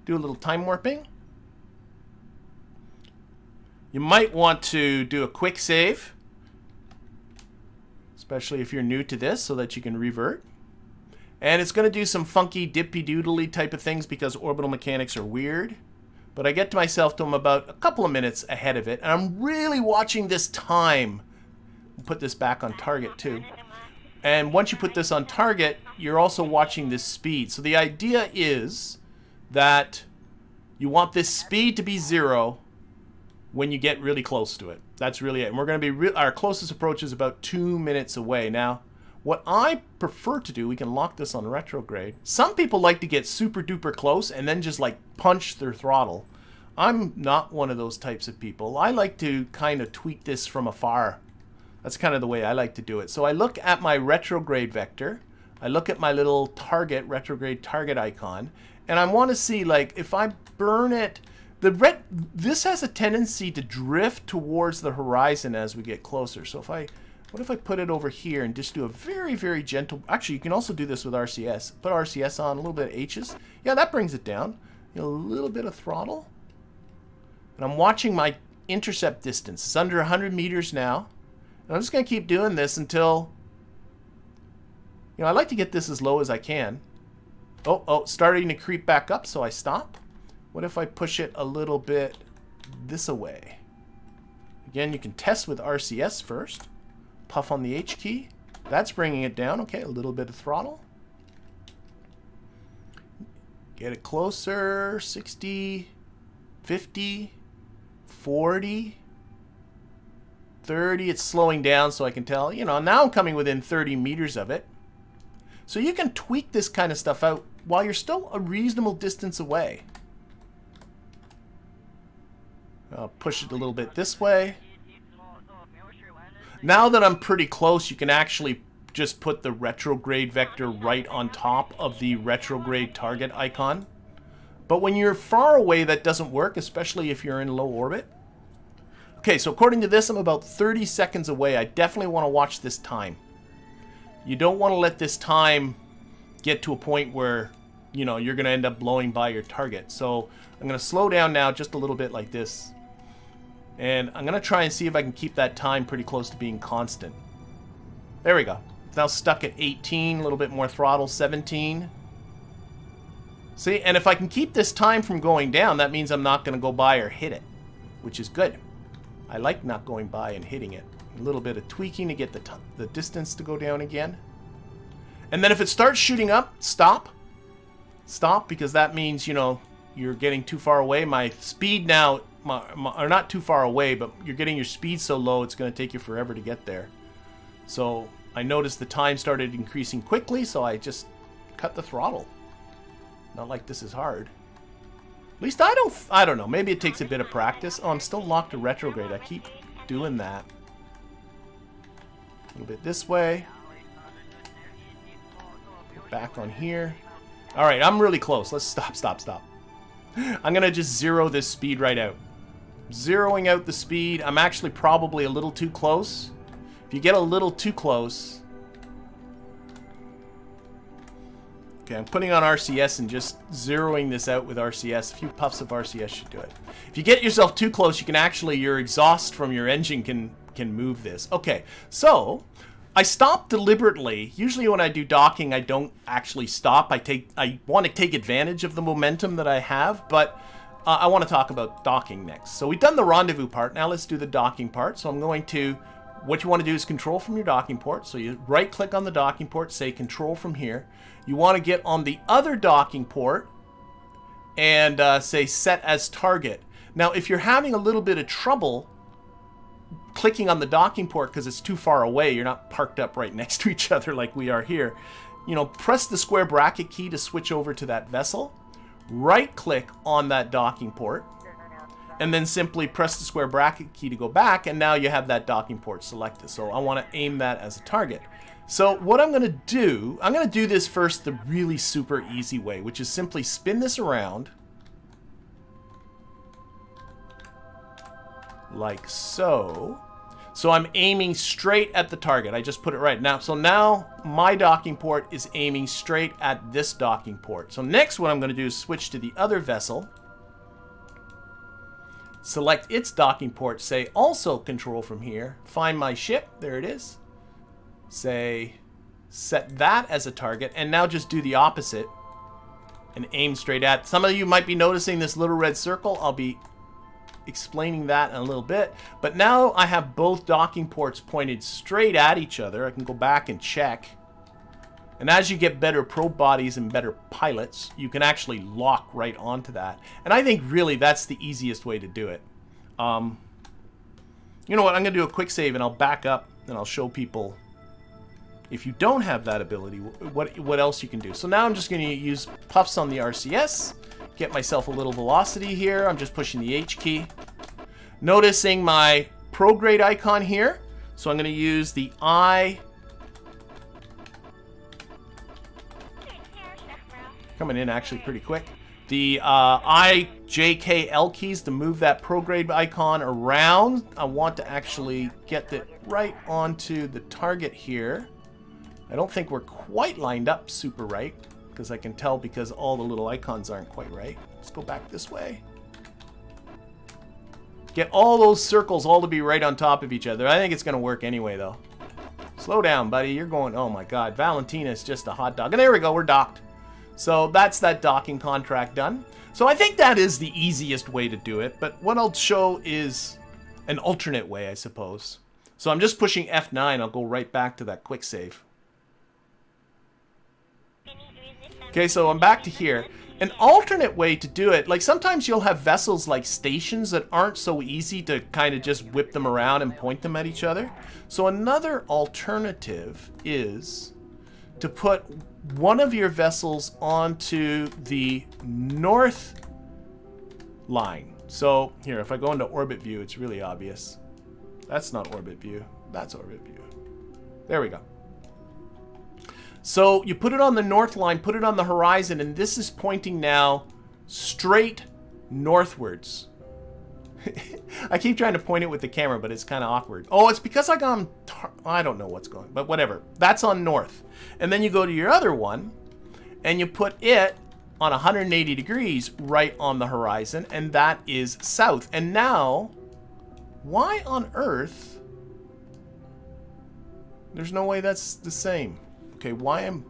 Do a little time warping. You might want to do a quick save, especially if you're new to this, so that you can revert. And it's going to do some funky dippy-doodly type of things because orbital mechanics are weird. But I get to myself to them about a couple of minutes ahead of it. And I'm really watching this time. Put this back on target too. And once you put this on target, you're also watching this speed. So the idea is that you want this speed to be 0 when you get really close to it. That's really it. And we're going to be, our closest approach is about 2 minutes away. Now, what I prefer to do, we can lock this on retrograde. Some people like to get super duper close and then just like punch their throttle. I'm not one of those types of people. I like to kind of tweak this from afar. That's kind of the way I like to do it. So I look at my retrograde vector. I look at my little target, retrograde target icon. And I want to see, like, if I burn it, this has a tendency to drift towards the horizon as we get closer. So what if I put it over here and just do a very, very gentle... Actually, you can also do this with RCS. Put RCS on, a little bit of H's. Yeah, that brings it down. A little bit of throttle. And I'm watching my intercept distance. It's under 100 meters now. And I'm just going to keep doing this until... You know, I like to get this as low as I can. Oh, starting to creep back up, so I stop. What if I push it a little bit this away? Again, you can test with RCS first. Puff on the H key. That's bringing it down. Okay, a little bit of throttle. Get it closer. 60, 50, 40, 30. It's slowing down so I can tell. You know, now I'm coming within 30 meters of it. So you can tweak this kind of stuff out while you're still a reasonable distance away. I'll push it a little bit this way. Now that I'm pretty close, you can actually just put the retrograde vector right on top of the retrograde target icon. But when you're far away, that doesn't work, especially if you're in low orbit. Okay, so according to this, I'm about 30 seconds away. I definitely want to watch this time. You don't want to let this time get to a point where, you know, you're going to end up blowing by your target. So I'm going to slow down now just a little bit like this. And I'm going to try and see if I can keep that time pretty close to being constant. There we go. It's now stuck at 18, a little bit more throttle, 17. See, and if I can keep this time from going down, that means I'm not going to go by or hit it, which is good. I like not going by and hitting it. A little bit of tweaking to get the distance to go down again. And then if it starts shooting up, stop. Stop, because that means, you know, you're getting too far away. My speed now... or not too far away, but you're getting your speed so low it's going to take you forever to get there. So I noticed the time started increasing quickly, so I just cut the throttle. Not like this is hard. At least I don't know. Maybe it takes a bit of practice. Oh, I'm still locked to retrograde. I keep doing that. A little bit this way. Get back on here. All right, I'm really close. Let's stop. I'm going to just zero this speed right out. Zeroing out the speed. I'm actually probably a little too close. If you get a little too close... Okay, I'm putting on RCS and just zeroing this out with RCS. A few puffs of RCS should do it. If you get yourself too close, you can actually... Your exhaust from your engine can move this. Okay, so... I stop deliberately. Usually when I do docking, I don't actually stop. I want to take advantage of the momentum that I have, but I want to talk about docking next. So we've done the rendezvous part. Now let's do the docking part. So I'm going to, what you want to do is control from your docking port. So you right click on the docking port, say control from here. You want to get on the other docking port and say set as target. Now if you're having a little bit of trouble clicking on the docking port because it's too far away, you're not parked up right next to each other like we are here, you know, press the square bracket key to switch over to that vessel. Right click on that docking port and then simply press the square bracket key to go back, and now you have that docking port selected. So I want to aim that as a target. So what I'm going to do this first the really super easy way, which is simply spin this around like so. So I'm aiming straight at the target. I just put it right now. So now my docking port is aiming straight at this docking port. So next what I'm going to do is switch to the other vessel. Select its docking port. Say also control from here. Find my ship. There it is. Say set that as a target. And now just do the opposite. And aim straight at. Some of you might be noticing this little red circle. I'll be explaining that in a little bit, but now I have both docking ports pointed straight at each other. I can go back and check, and as you get better probe bodies and better pilots, you can actually lock right onto that, and I think really that's the easiest way to do it. You know what, I'm gonna do a quick save and I'll back up and I'll show people if you don't have that ability what else you can do. So now I'm just going to use puffs on the RCS. Get myself a little velocity here. I'm just pushing the H key. Noticing my prograde icon here. So I'm going to use the I. Coming in actually pretty quick. The I, J, K, L keys to move that prograde icon around. I want to actually get it right onto the target here. I don't think we're quite lined up super right, because I can tell because all the little icons aren't quite right. Let's go back this way. Get all those circles all to be right on top of each other. I think it's going to work anyway, though. Slow down, buddy. You're going, oh my god, Valentina is just a hot dog. And there we go, we're docked. So that's that docking contract done. So I think that is the easiest way to do it, but what I'll show is an alternate way, I suppose. So I'm just pushing F9. I'll go right back to that quick save. Okay, so I'm back to here. An alternate way to do it, like sometimes you'll have vessels like stations that aren't so easy to kind of just whip them around and point them at each other. So another alternative is to put one of your vessels onto the north line. So here, if I go into orbit view, it's really obvious. That's not orbit view, that's orbit view. There we go. So you put it on the north line, put it on the horizon, and this is pointing now straight northwards. I keep trying to point it with the camera, but it's kind of awkward. Oh, it's because I don't know what's going, but whatever. That's on north. And then you go to your other one, and you put it on 180 degrees right on the horizon, and that is south. And now, why on earth? There's no way that's the same. Okay, why am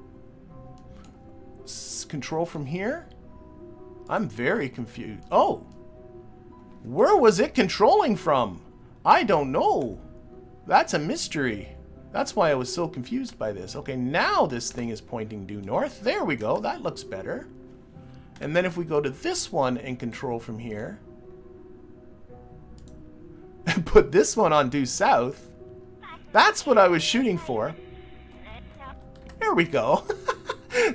control from here? I'm very confused. Oh, where was it controlling from? I don't know. That's a mystery. That's why I was so confused by this. Okay, now this thing is pointing due north. There we go. That looks better. And then if we go to this one and control from here and put this one on due south, that's what I was shooting for. There we go.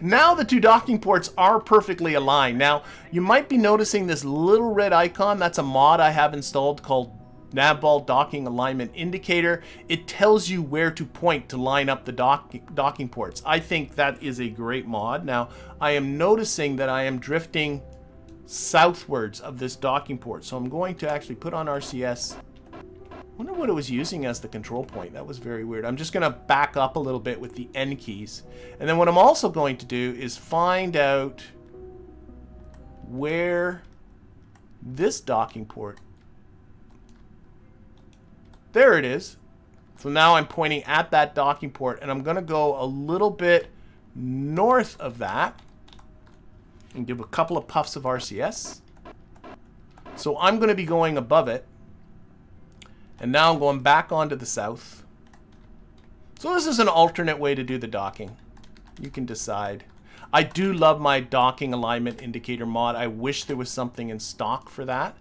Now the two docking ports are perfectly aligned. Now, you might be noticing this little red icon. That's a mod I have installed called Navball Docking Alignment Indicator. It tells you where to point to line up the docking ports. I think that is a great mod. Now, I am noticing that I am drifting southwards of this docking port. So I'm going to actually put on RCS. I wonder what it was using as the control point. That was very weird. I'm just going to back up a little bit with the N keys. And then what I'm also going to do is find out where this docking port. There it is. So now I'm pointing at that docking port, and I'm going to go a little bit north of that and give a couple of puffs of RCS. So I'm going to be going above it. And now I'm going back onto the south. So this is an alternate way to do the docking. You can decide. I do love my docking alignment indicator mod. I wish there was something in stock for that.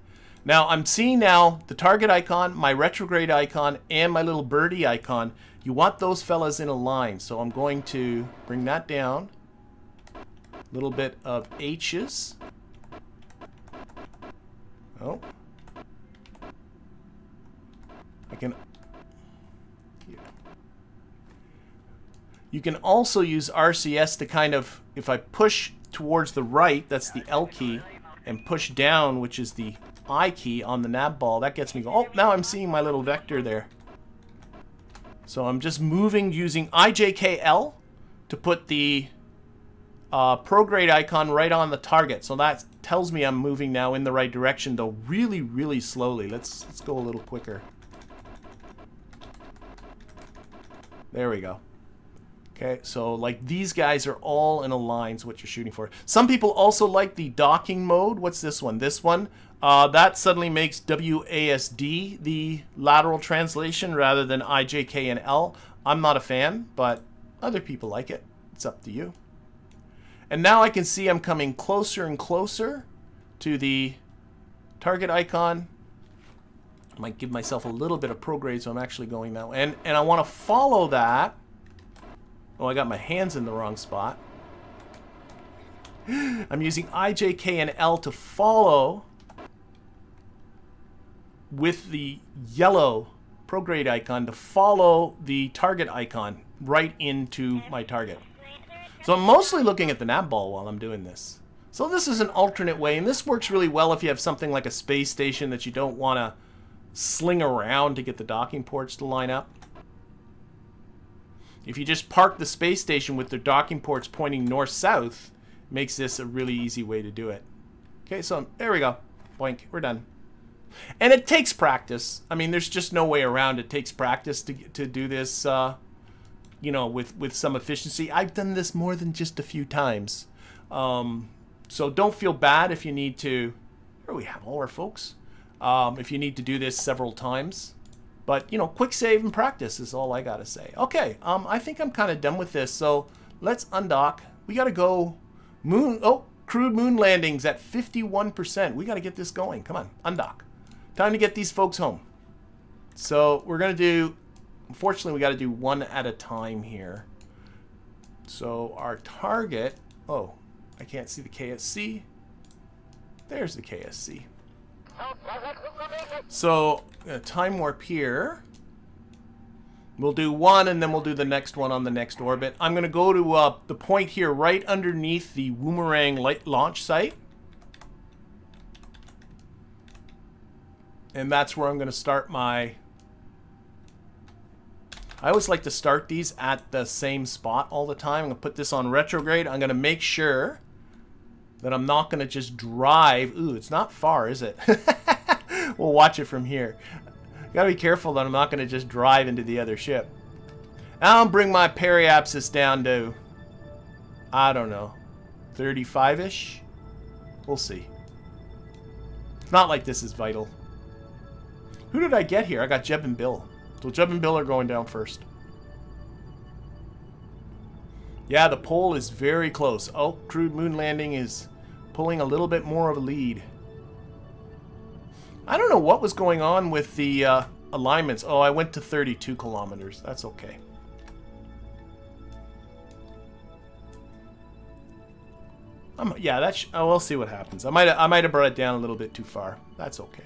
Now I'm seeing now the target icon, my retrograde icon, and my little birdie icon. You want those fellas in a line. So I'm going to bring that down. A little bit of H's. Oh. I can... You can also use RCS to kind of, if I push towards the right, that's the L key, and push down, which is the I key on the Navball, that gets me going. Oh, now I'm seeing my little vector there. So I'm just moving using IJKL to put the prograde icon right on the target. So that tells me I'm moving now in the right direction, though really, really slowly. Let's go a little quicker. There we go. Okay, so like these guys are all in a line, is what you're shooting for. Some people also like the docking mode. What's this one? This one, that suddenly makes WASD the lateral translation rather than IJK and L. I'm not a fan, but other people like it. It's up to you. And now I can see I'm coming closer and closer to the target icon. I might give myself a little bit of prograde, so I'm actually going that way. And I want to follow that. Oh, I got my hands in the wrong spot. I'm using IJK and L to follow with the yellow prograde icon to follow the target icon right into my target. So I'm mostly looking at the Navball while I'm doing this. So this is an alternate way, and this works really well if you have something like a space station that you don't want to sling around to get the docking ports to line up. If you just park the space station with the docking ports pointing north-south, makes this a really easy way to do it. Okay, so there we go. Boink, we're done. And it takes practice. I mean, there's just no way around it. It takes practice to do this, you know, with some efficiency. I've done this more than just a few times. So don't feel bad if you need to... Here we have all our folks. If you need to do this several times. But, you know, quick save and practice is all I gotta say. Okay, I think I'm kind of done with this, so let's undock. We gotta go moon... Oh, crewed moon landings at 51%. We gotta get this going. Come on, undock. Time to get these folks home. So we're gonna do... Unfortunately, we gotta do one at a time here. So our target... Oh, I can't see the KSC. There's the KSC. So, time warp here. We'll do one, and then we'll do the next one on the next orbit. I'm going to go to the point here right underneath the Woomerang light launch site. And that's where I'm going to start my... I always like to start these at the same spot all the time. I'm going to put this on retrograde. I'm going to make sure that I'm not going to just drive. Ooh, it's not far, is it? We'll watch it from here. Gotta be careful that I'm not going to just drive into the other ship. I'll bring my periapsis down to, I don't know, 35-ish? We'll see. It's not like this is vital. Who did I get here? I got Jeb and Bill. So Jeb and Bill are going down first. Yeah, the pole is very close. Oh, crewed moon landing is pulling a little bit more of a lead. I don't know what was going on with the alignments. Oh, I went to 32 kilometers. That's okay. Yeah, that's. Oh, we'll see what happens. I might have brought it down a little bit too far. That's okay.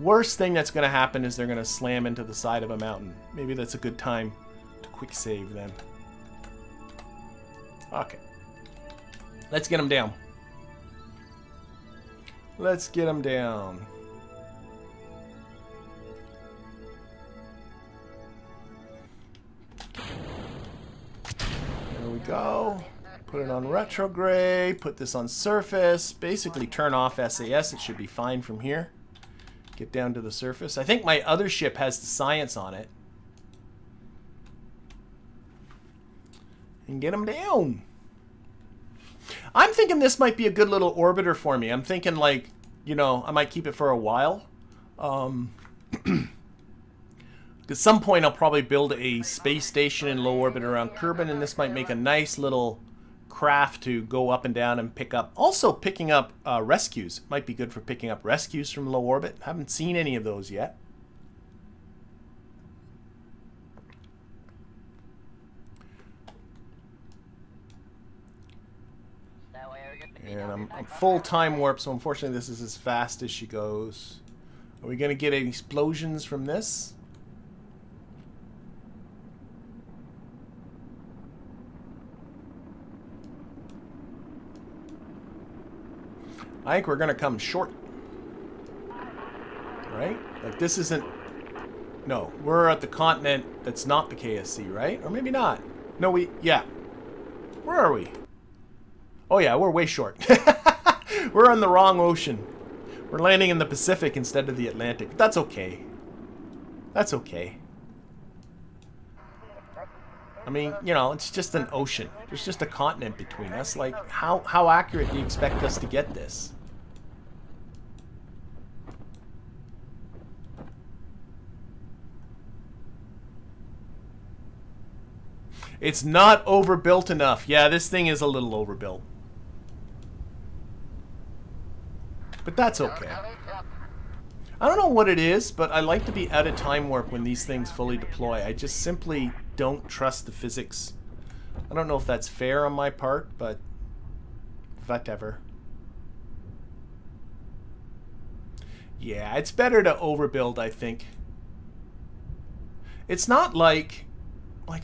Worst thing that's going to happen is they're going to slam into the side of a mountain. Maybe that's a good time to quick save then. Okay. Let's get them down. Let's get them down. There we go. Put it on retrograde. Put this on surface. Basically turn off SAS. It should be fine from here. Get down to the surface. I think my other ship has the science on it. And get them down. I'm thinking this might be a good little orbiter for me. I'm thinking like you know, I might keep it for a while. At some point, I'll probably build a space station in low orbit around Kerbal, and this might make a nice little craft to go up and down and pick up. Also, picking up rescues. Might be good for picking up rescues from low orbit. Haven't seen any of those yet. And I'm full time warp, so unfortunately this is as fast as she goes. Are we going to get any explosions from this? I think we're going to come short. Right? Like this isn't... No, we're at the continent that's not the KSC, right? Or maybe not. No, we... Yeah. Where are we? Oh yeah, we're way short. We're on the wrong ocean. We're landing in the Pacific instead of the Atlantic. That's okay. That's okay. I mean, you know, it's just an ocean. There's just a continent between us. Like, how accurate do you expect us to get this? It's not overbuilt enough. Yeah, this thing is a little overbuilt. But that's okay. I don't know what it is, but I like to be out of time warp when these things fully deploy. I just simply don't trust the physics. I don't know if that's fair on my part, but whatever. Yeah, it's better to overbuild, I think. It's not like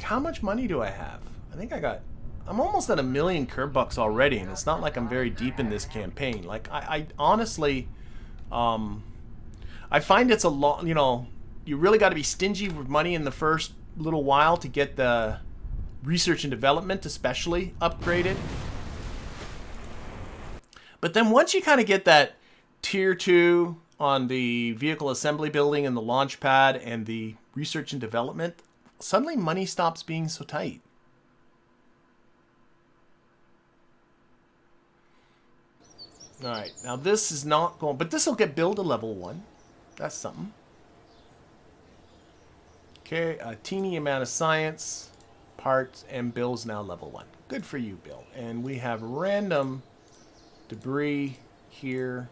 how much money do I have? I think I'm almost at $1 million Kerbucks already, and it's not like I'm very deep in this campaign. Like, I honestly, I find it's a lot, you know, you really got to be stingy with money in the first little while to get the research and development especially upgraded. But then once you kind of get that tier 2 on the vehicle assembly building and the launch pad and the research and development, suddenly money stops being so tight. Alright, now this is not going... But this will get build to level 1. That's something. Okay, a teeny amount of science, parts, and Bill's now level 1. Good for you, Bill. And we have random debris here.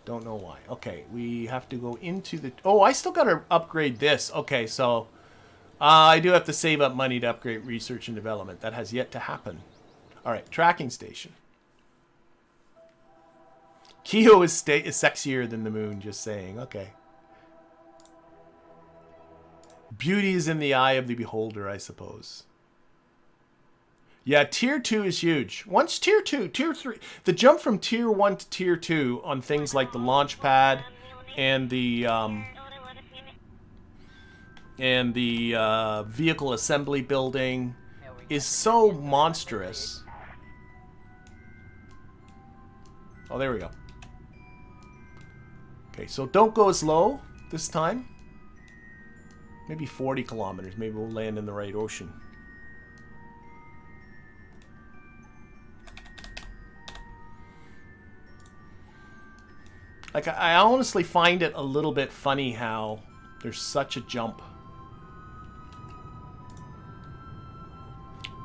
Don't know why. Okay, we have to go into the... Oh, I still got to upgrade this. Okay, so... I do have to save up money to upgrade research and development. That has yet to happen. Alright, tracking station. Keo is sexier than the moon, just saying. Okay. Beauty is in the eye of the beholder, I suppose. Yeah, tier 2 is huge. Once tier 2, tier 3... The jump from tier 1 to tier 2 on things like the launch pad and the vehicle assembly building is so monstrous. Oh, there we go. Okay, so don't go as low this time. Maybe 40 kilometers. Maybe we'll land in the right ocean. Like, I honestly find it a little bit funny how there's such a jump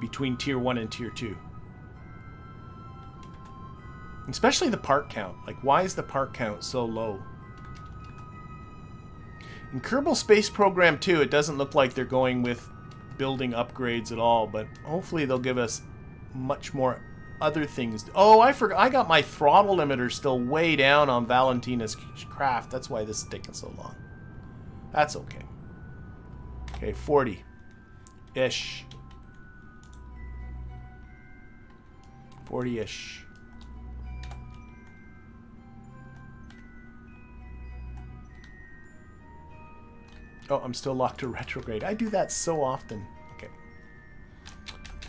between tier 1 and tier 2. Especially the part count. Like, why is the part count so low? In Kerbal Space Program 2, it doesn't look like they're going with building upgrades at all, but hopefully they'll give us much more other things. Oh, I forgot. I got my throttle limiter still way down on Valentina's craft. That's why this is taking so long. That's okay. Okay, 40-ish. 40-ish. Oh, I'm still locked to retrograde. I do that so often. Okay.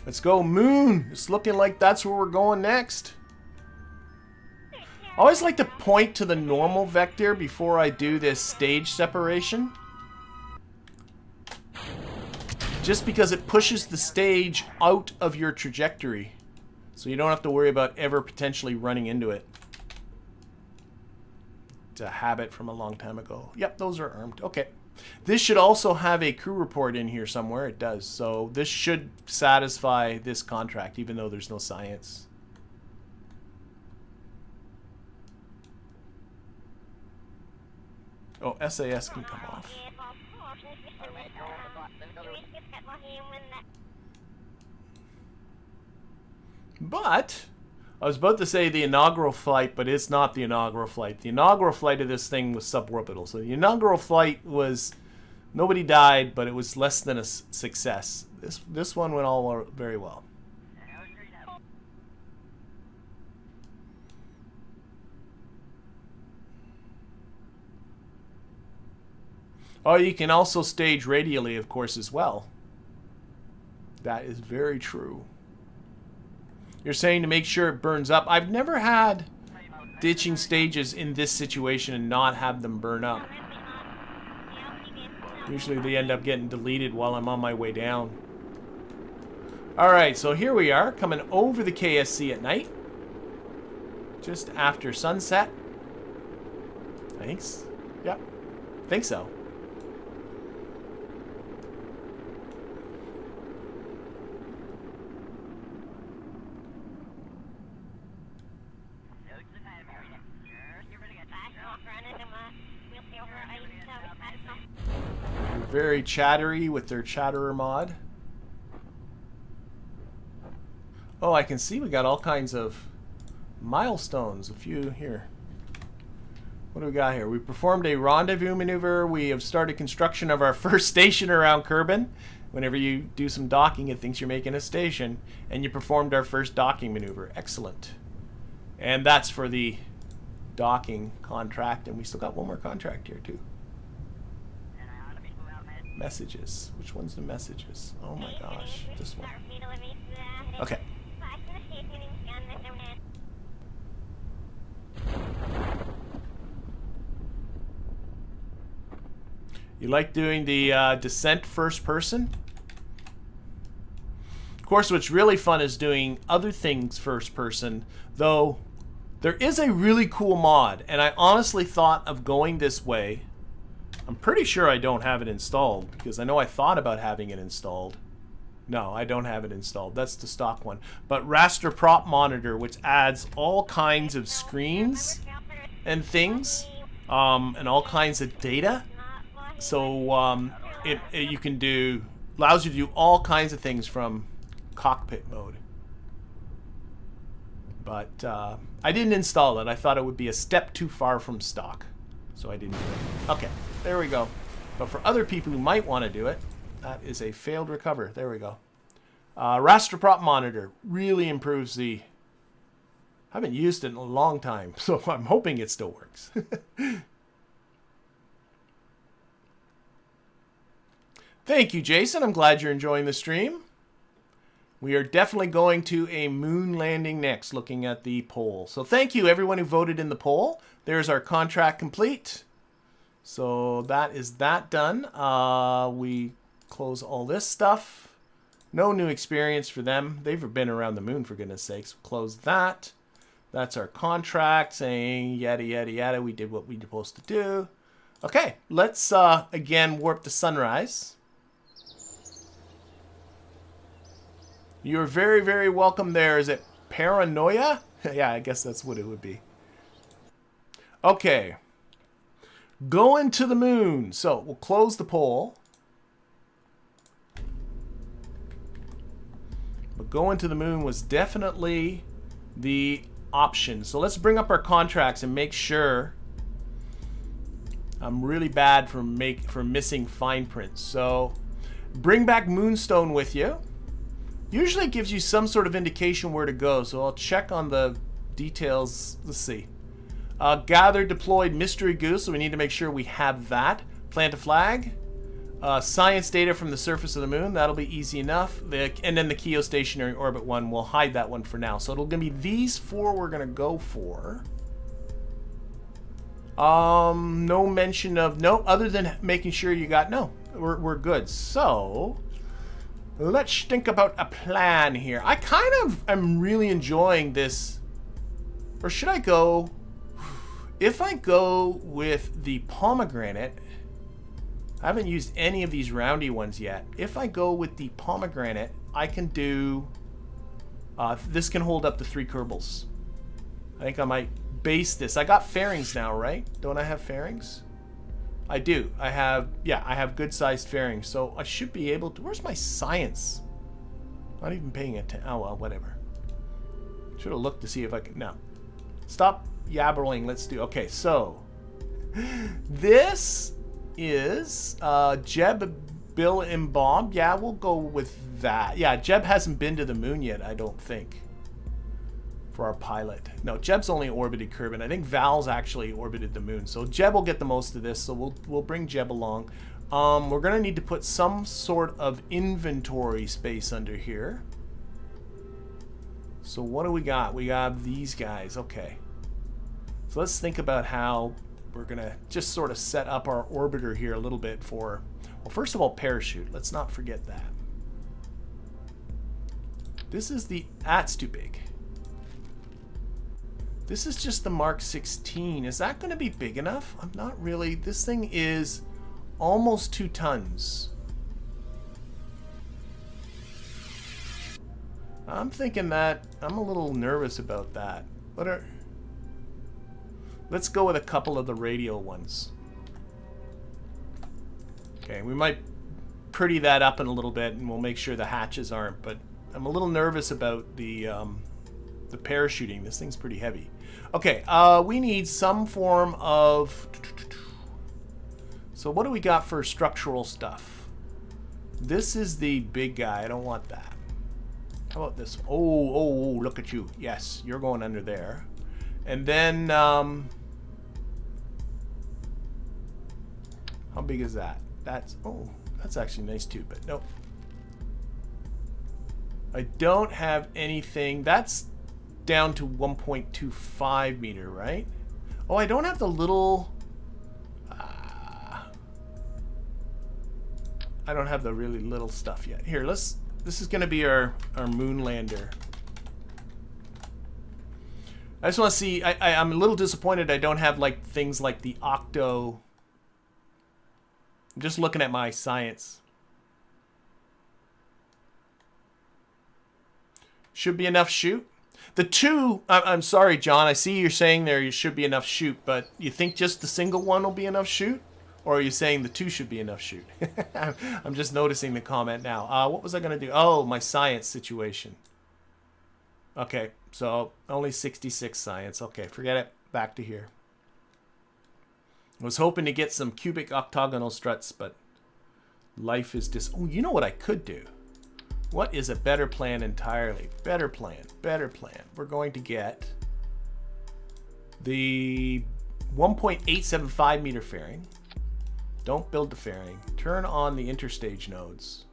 Let's go, Moon. It's looking like that's where we're going next. I always like to point to the normal vector before I do this stage separation. Just because it pushes the stage out of your trajectory. So you don't have to worry about ever potentially running into it. habit from a long time ago. Yep, those are armed. Okay. This should also have a crew report in here somewhere. It does. So this should satisfy this contract, even though there's no science. Oh, SAS can come off. But I was about to say the inaugural flight, but it's not the inaugural flight. The inaugural flight of this thing was suborbital. So the inaugural flight was, nobody died, but it was less than a success. This one went all very well. Oh, you can also stage radially, of course, as well. That is very true. You're saying to make sure it burns up. I've never had ditching stages in this situation and not have them burn up. Usually they end up getting deleted while I'm on my way down. Alright, so here we are, coming over the KSC at night. Just after sunset. Thanks. Yep. Think so. Very chattery with their chatterer mod. Oh, I can see we got all kinds of milestones. A few here. What do we got here? We performed a rendezvous maneuver. We have started construction of our first station around Kerbal. Whenever you do some docking, it thinks you're making a station. And you performed our first docking maneuver. Excellent. And that's for the docking contract. And we still got one more contract here, too. Messages. Which one's the messages? Oh my gosh. This one. Okay. You like doing the descent first person? Of course, what's really fun is doing other things first person, though there is a really cool mod, and I honestly thought of going this way. I'm pretty sure I don't have it installed, because I know I thought about having it installed. No, I don't have it installed. That's the stock one. But Raster Prop Monitor, which adds all kinds of screens and things, and all kinds of data. So you can do, allows you to do all kinds of things from cockpit mode. But I didn't install it. I thought it would be a step too far from stock. So I didn't do it. Okay, there we go. But for other people who might want to do it, that is a failed recover. There we go. Raster Prop Monitor really improves the... I haven't used it in a long time, so I'm hoping it still works. Thank you, Jason. I'm glad you're enjoying the stream. We are definitely going to a moon landing next, looking at the poll. So thank you, everyone who voted in the poll. There's our contract complete. So that is that done. We close all this stuff. No new experience for them. They've been around the moon, for goodness sakes. Close that. That's our contract saying yada, yada, yada. We did what we were supposed to do. Okay, let's again warp to sunrise. You're very, very welcome there. Is it Paranoia? Yeah, I guess that's what it would be. Okay. Going to the moon. So we'll close the poll. But going to the moon was definitely the option. So let's bring up our contracts and make sure. I'm really bad for missing fine print. So bring back Moonstone with you. Usually it gives you some sort of indication where to go, so I'll check on the details. Let's see. Gather deployed mystery goose, so we need to make sure we have that. Plant a flag. Science data from the surface of the moon, that'll be easy enough. And then the geostationary orbit one, we'll hide that one for now. So it'll gonna be these four we're gonna go for. No mention of, no, other than making sure you got, no, we're good. So let's think about a plan here. I kind of am really enjoying this. Or should I go if I go with the pomegranate, I haven't used any of these roundy ones yet. If I go with the pomegranate, I can do, this can hold up to 3 Kerbals. I think I might base this. I got fairings now, right? Don't I have fairings? I do. I have, yeah, I have good sized fairings. So I should be able to, where's my science? Not even paying attention. Oh, well, whatever. Should have looked to see if I can, no. Stop yabbering, let's do, okay, so. This is Jeb, Bill, and Bob. Yeah, we'll go with that. Yeah, Jeb hasn't been to the moon yet, I don't think. For our pilot. No, Jeb's only orbited Kerbal. I think Val's actually orbited the moon. So Jeb will get the most of this. So we'll bring Jeb along. We're gonna need to put some sort of inventory space under here. So what do we got? We got these guys. Okay. So let's think about how we're gonna just sort of set up our orbiter here a little bit for, well, first of all, parachute. Let's not forget that. This is the, that's too big. This is just the Mark 16. Is that going to be big enough? I'm not really. This thing is almost 2 tons. I'm thinking that, I'm a little nervous about that. What are, let's go with a couple of the radial ones. Okay, we might pretty that up in a little bit and we'll make sure the hatches aren't, but I'm a little nervous about the parachuting. This thing's pretty heavy. Okay, we need some form of, so what do we got for structural stuff? This is the big guy. I don't want that. How about this? Oh, look at you. Yes, you're going under there. And then, how big is that? That's, oh, that's actually nice too, but nope. I don't have anything. That's down to 1.25 meter, right? Oh, I don't have the little, I don't have the really little stuff yet. Here, let's, this is going to be our Mun Lander. I just want to see, I'm a little disappointed I don't have like things like the Octo. I'm just looking at my science. Should be enough shoot. The 2, I'm sorry, John, I see you're saying there should be enough shoot, but you think just the single one will be enough shoot? Or are you saying the 2 should be enough shoot? I'm just noticing the comment now. What was I going to do? Oh, my science situation. Okay, so only 66 science. Okay, forget it. Back to here. I was hoping to get some cubic octagonal struts, but life is just... Oh, you know what I could do? What is a better plan entirely? Better plan, better plan. We're going to get the 1.875 meter fairing. Don't build the fairing. Turn on the interstage nodes.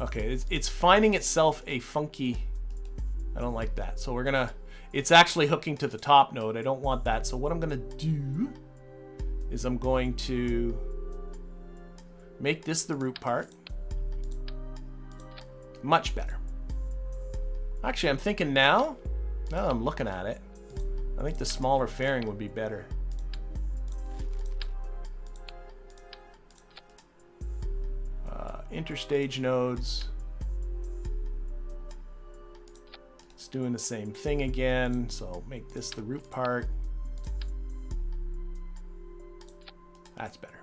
Okay, it's finding itself a funky... I don't like that. So we're gonna... It's actually hooking to the top node. I don't want that. So what I'm gonna do is I'm going to make this the root part. Much better. Actually, I'm thinking now that I'm looking at it, I think the smaller fairing would be better. Interstage nodes. It's doing the same thing again, so make this the root part. That's better.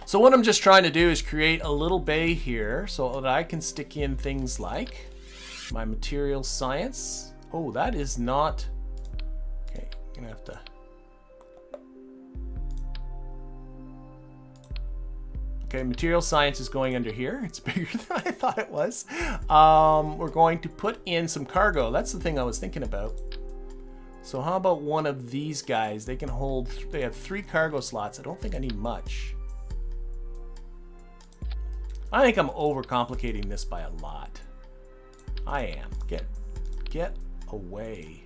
So what I'm just trying to do is create a little bay here so that I can stick in things like my material science. Oh, that is not... Okay, I'm gonna have to... Okay, material science is going under here. It's bigger than I thought it was. We're going to put in some cargo. That's the thing I was thinking about. So how about one of these guys? They can hold... They have 3 cargo slots. I don't think I need much. I think I'm overcomplicating this by a lot. I am. Get away.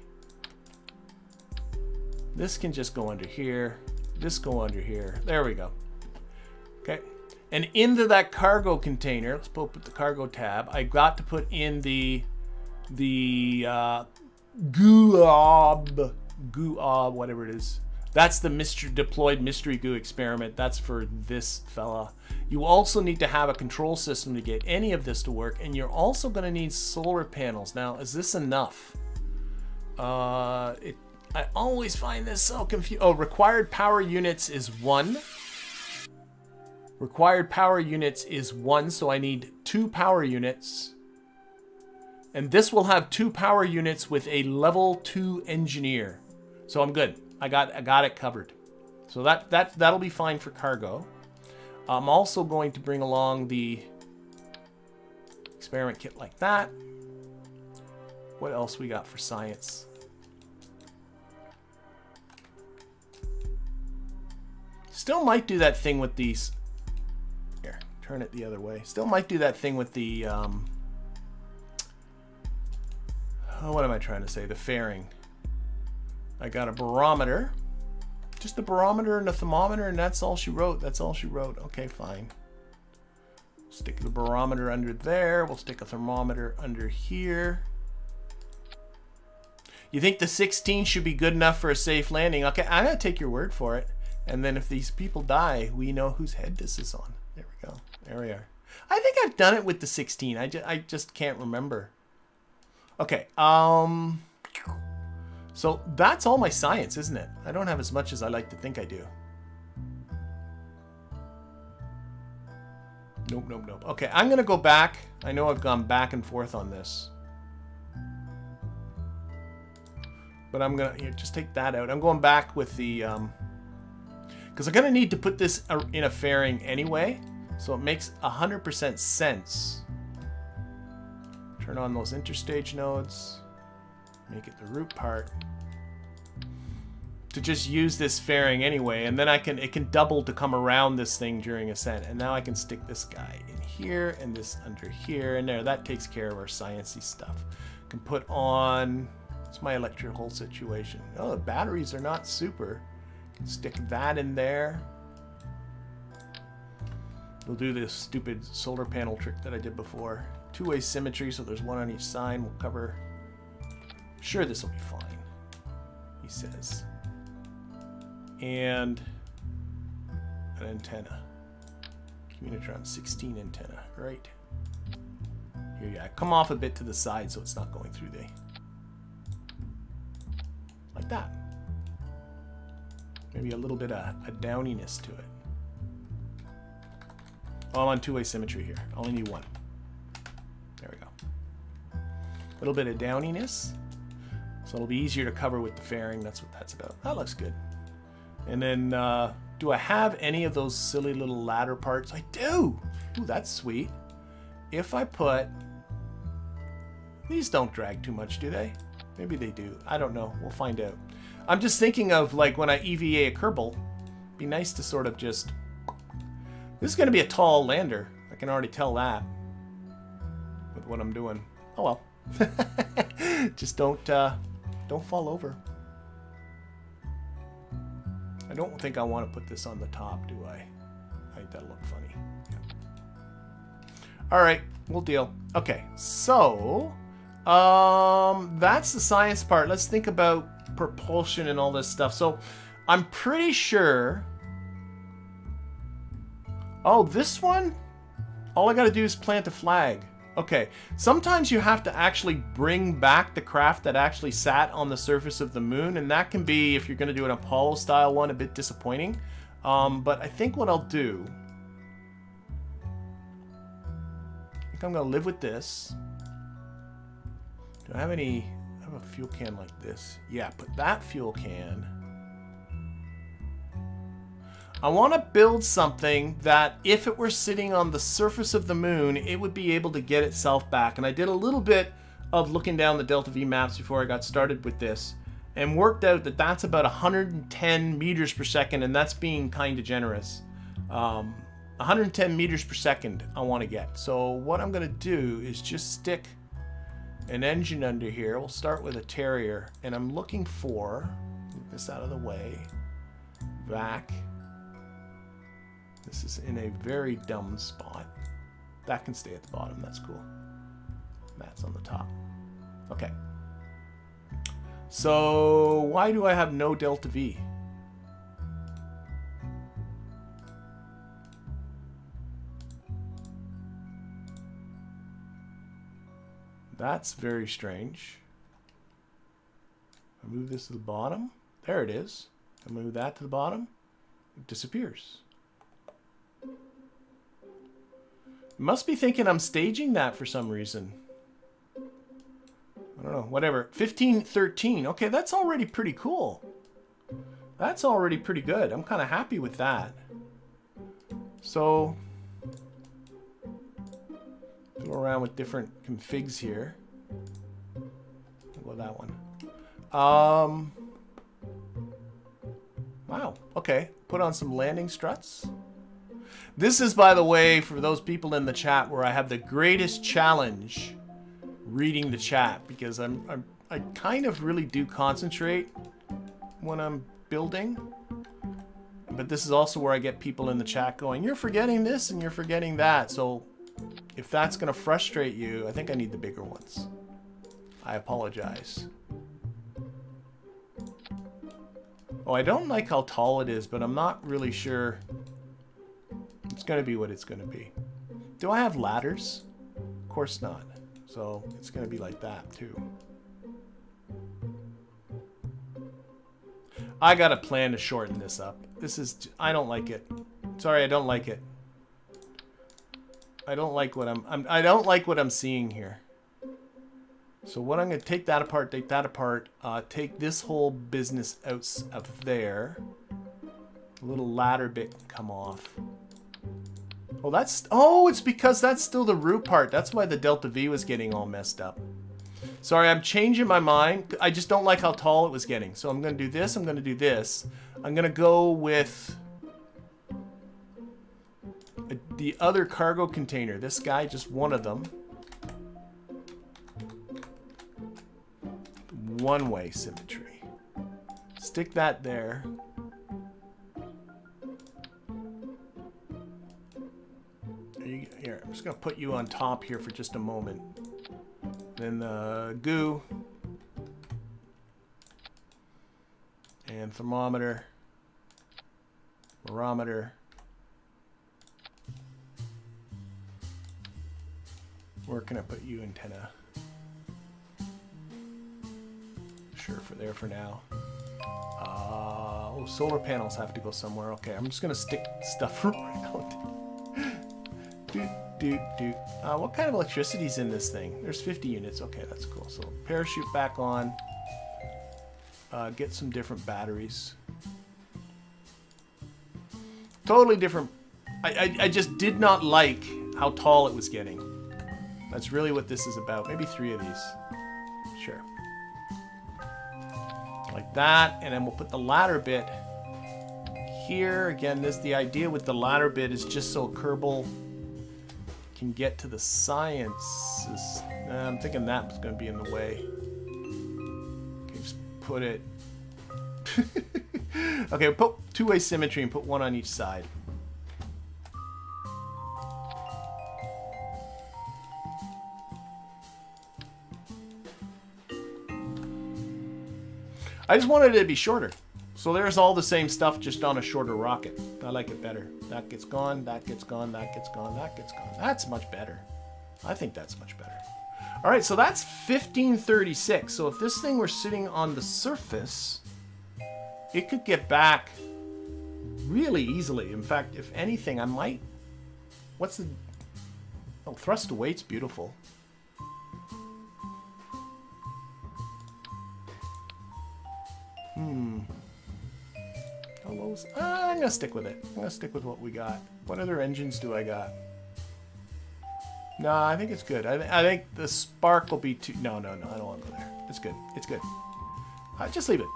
This can just go under here. This go under here. There we go. Okay. And into that cargo container, let's put the cargo tab. I got to put in the the Goob, whatever it is. That's the deployed mystery goo experiment. That's for this fella. You also need to have a control system to get any of this to work, and you're also going to need solar panels. Now, is this enough? I always find this so confusing. Oh, required power units is 1. Required power units is 1, so I need 2 power units. And this will have 2 power units with a level 2 engineer. So I'm good. I got it covered. So that'll be fine for cargo. I'm also going to bring along the experiment kit like that. What else we got for science? Still might do that thing with these. Here, turn it the other way. Still might do that thing with the what am I trying to say? The fairing. I got a barometer. Just a barometer and a thermometer, and that's all she wrote. That's all she wrote. Okay, fine. Stick the barometer under there. We'll stick a thermometer under here. You think the 16 should be good enough for a safe landing? Okay, I'm going to take your word for it. And then if these people die, we know whose head this is on. There we go. There we are. I think I've done it with the 16. I just can't remember. Okay, so that's all my science, isn't it? I don't have as much as I like to think I do. Nope, nope, nope. Okay, I'm going to go back. I know I've gone back and forth on this. But I'm going to just take that out. I'm going back with the... because I'm going to need to put this in a fairing anyway. So it makes 100% sense. Turn on those interstage nodes. Make it the root part. To just use this fairing anyway. And then it can double to come around this thing during ascent. And now I can stick this guy in here and this under here and there. That takes care of our sciencey stuff. Can put on... What's my electrical situation? Oh, the batteries are not super. Stick that in there. We'll do this stupid solar panel trick that I did before. Two-way symmetry, so there's one on each side. We'll cover... Sure, this will be fine, he says. And an antenna. Communitron 16 antenna, right? Here, yeah. Come off a bit to the side so it's not going through the... Like that. Maybe a little bit of a downiness to it. Oh, I'm on two-way symmetry here. I only need one. There we go. A little bit of downiness. So it'll be easier to cover with the fairing. That's what that's about. That looks good. And then, do I have any of those silly little ladder parts? I do! Ooh, that's sweet. If I put... These don't drag too much, do they? Maybe they do. I don't know. We'll find out. I'm just thinking of, like, when I EVA a Kerbal, it'd be nice to sort of just... This is going to be a tall lander. I can already tell that with what I'm doing. Oh, well. Just don't fall over. I don't think I want to put this on the top, do I? I think that'll look funny. Yeah. All right, we'll deal. Okay, so that's the science part. Let's think about propulsion and all this stuff. So I'm pretty sure... Oh, this one? All I got to do is plant a flag. Okay, sometimes you have to actually bring back the craft that actually sat on the surface of the moon, and that can be, if you're going to do an Apollo-style one, a bit disappointing. But I think what I'll do... I think I'm going to live with this. Do I have any... I have a fuel can like this. Yeah, put that fuel can... I want to build something that if it were sitting on the surface of the moon, it would be able to get itself back. And I did a little bit of looking down the Delta V maps before I got started with this and worked out that that's about 110 meters per second, and that's being kind of generous. 110 meters per second I want to get. So what I'm going to do is just stick an engine under here. We'll start with a Terrier, and I'm looking for, move this out of the way, vac. This is in a very dumb spot. That can stay at the bottom. That's cool. That's on the top. Okay. So why do I have no delta V? That's very strange. I move this to the bottom. There it is. I move that to the bottom. It disappears. It must be thinking I'm staging that for some reason. I don't know. Whatever. 1513. Okay, that's already pretty cool. That's already pretty good. I'm kind of happy with that. So, go around with different configs here. We'll go that one. Wow. Okay. Put on some landing struts. This is, by the way, for those people in the chat, where I have the greatest challenge reading the chat, because I kind of really do concentrate when I'm building. But this is also where I get people in the chat going, you're forgetting this and you're forgetting that. So if that's going to frustrate you, I think I need the bigger ones. I apologize. Oh, I don't like how tall it is, but I'm not really sure. It's going to be what it's going to be. Do I have ladders? Of course not. So it's going to be like that too. I got a plan to shorten this up. This is, I don't like it. Sorry, I don't like it. I don't like what I don't like what I'm seeing here. So what I'm going to take that apart, take this whole business out of there. A little ladder bit can come off. Oh, that's, oh, it's because that's still the root part. That's why the delta V was getting all messed up. Sorry, I'm changing my mind. I just don't like how tall it was getting. So I'm going to do this. I'm going to do this. I'm going to go with the other cargo container. This guy, just one of them. One-way symmetry. Stick that there. Here, I'm just going to put you on top here for just a moment. Then the goo. And thermometer. Barometer. Where can I put you, antenna? Sure, for there for now. Oh, solar panels have to go somewhere. Okay, I'm just going to stick stuff around. What kind of electricity is in this thing? There's 50 units. Okay, that's cool. So parachute back on. Get some different batteries. Totally different. I just did not like how tall it was getting. That's really what this is about. Maybe 3 of these. Sure. Like that. And then we'll put the ladder bit here. Again, the idea with the ladder bit is just so Kerbal can get to the science. I'm thinking that was going to be in the way. Okay, just put it. Okay, put two-way symmetry and put one on each side. I just wanted it to be shorter. So there's all the same stuff, just on a shorter rocket. I like it better. That gets gone, that gets gone, that gets gone, that gets gone. That's much better. I think that's much better. All right, so that's 1536. So if this thing were sitting on the surface, it could get back really easily. In fact, if anything, I might... What's the... Oh, thrust to weight's beautiful. I'm going to stick with it. I'm going to stick with what we got. What other engines do I got? No, I think it's good. I think the spark will be too... No, I don't want to go there. It's good. It's good. Just leave it.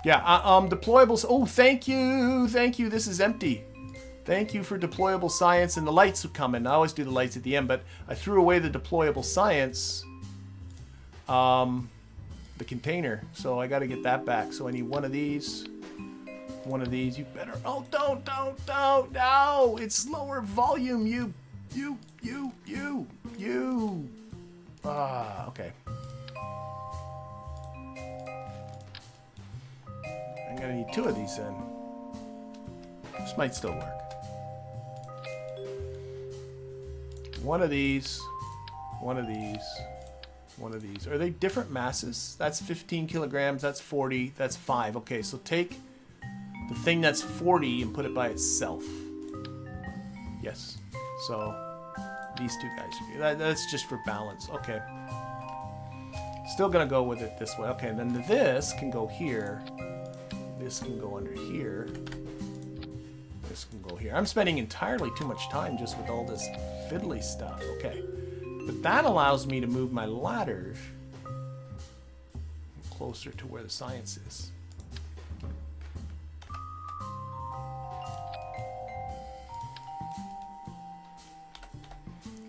Yeah, deployables. Oh, thank you. Thank you. This is empty. Thank you for deployable science, and the lights would come in. I always do the lights at the end, but I threw away the deployable science. The container, so I got to get that back. So I need one of these, you better... Oh, don't, no, it's lower volume, you. Ah, okay. I'm gonna need 2 of these then. This might still work. 1 of these, 1 of these, 1 of these. Are they different masses? That's 15 kilograms, that's 40, that's 5. Okay, so take the thing that's 40 and put it by itself. Yes. So these 2 guys. That's just for balance. Okay. Still gonna go with it this way. Okay, and then this can go here. This can go under here. This can go here. I'm spending entirely too much time just with all this fiddly stuff. Okay. But that allows me to move my ladder closer to where the science is.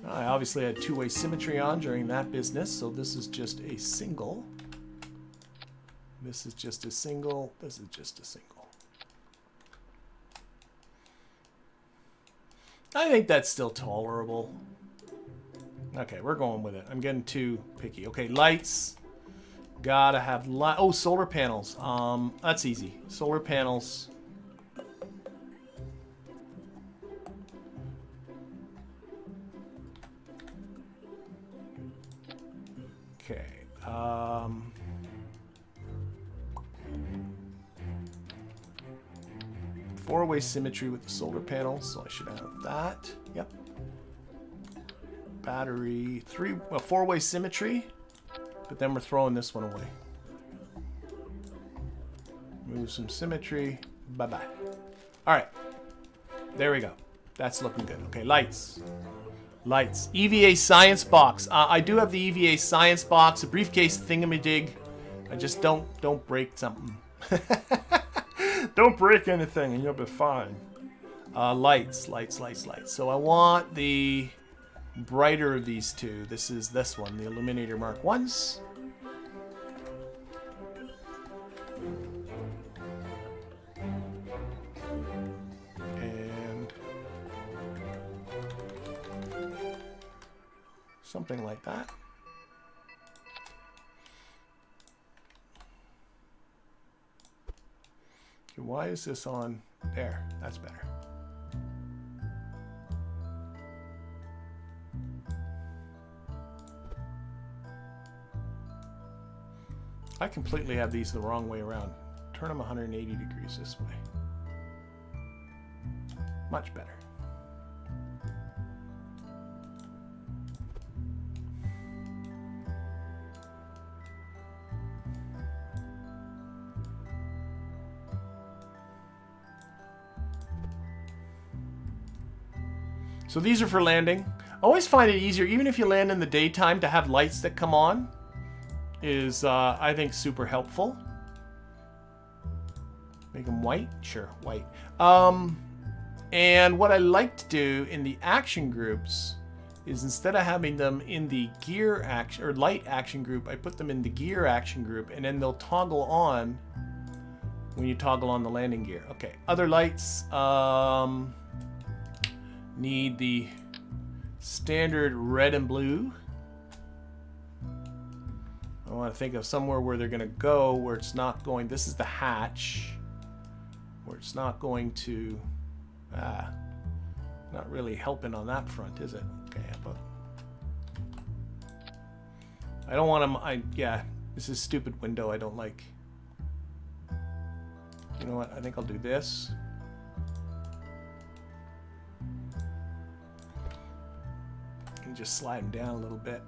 I obviously had 2-way symmetry on during that business, so this is just a single. This is just a single. This is just a single. I think that's still tolerable. Okay, we're going with it. I'm getting too picky. Okay, lights. Gotta have light. Oh, solar panels. That's easy. Solar panels. Okay. 4-way symmetry with the solar panels, so I should have that. Yep. Battery 4-way symmetry, but then we're throwing this one away. Move some symmetry. Bye bye. All right. There we go. That's looking good. Okay, lights. Lights. EVA science box. I do have the EVA science box, a briefcase thingamajig. I just don't break something. Don't break anything and you'll be fine. Lights. So I want the brighter of these 2. This is this one, the Illuminator Mark 1s. And something like that. Okay, why is this on there? That's better. I completely have these the wrong way around. Turn them 180 degrees this way. Much better. So these are for landing. I always find it easier, even if you land in the daytime, to have lights that come on is, I think, super helpful. Make them white? Sure, white. And what I like to do in the action groups is, instead of having them in the gear action or light action group, I put them in the gear action group, and then they'll toggle on when you toggle on the landing gear. Okay, other lights. Need the standard red and blue. I want to think of somewhere where they're going to go where it's not going. This is the hatch, where it's not going to. Not really helping on that front, is it? Okay, but I don't want them. Yeah, this is a stupid window. I don't like. You know what? I think I'll do this. And just slide them down a little bit.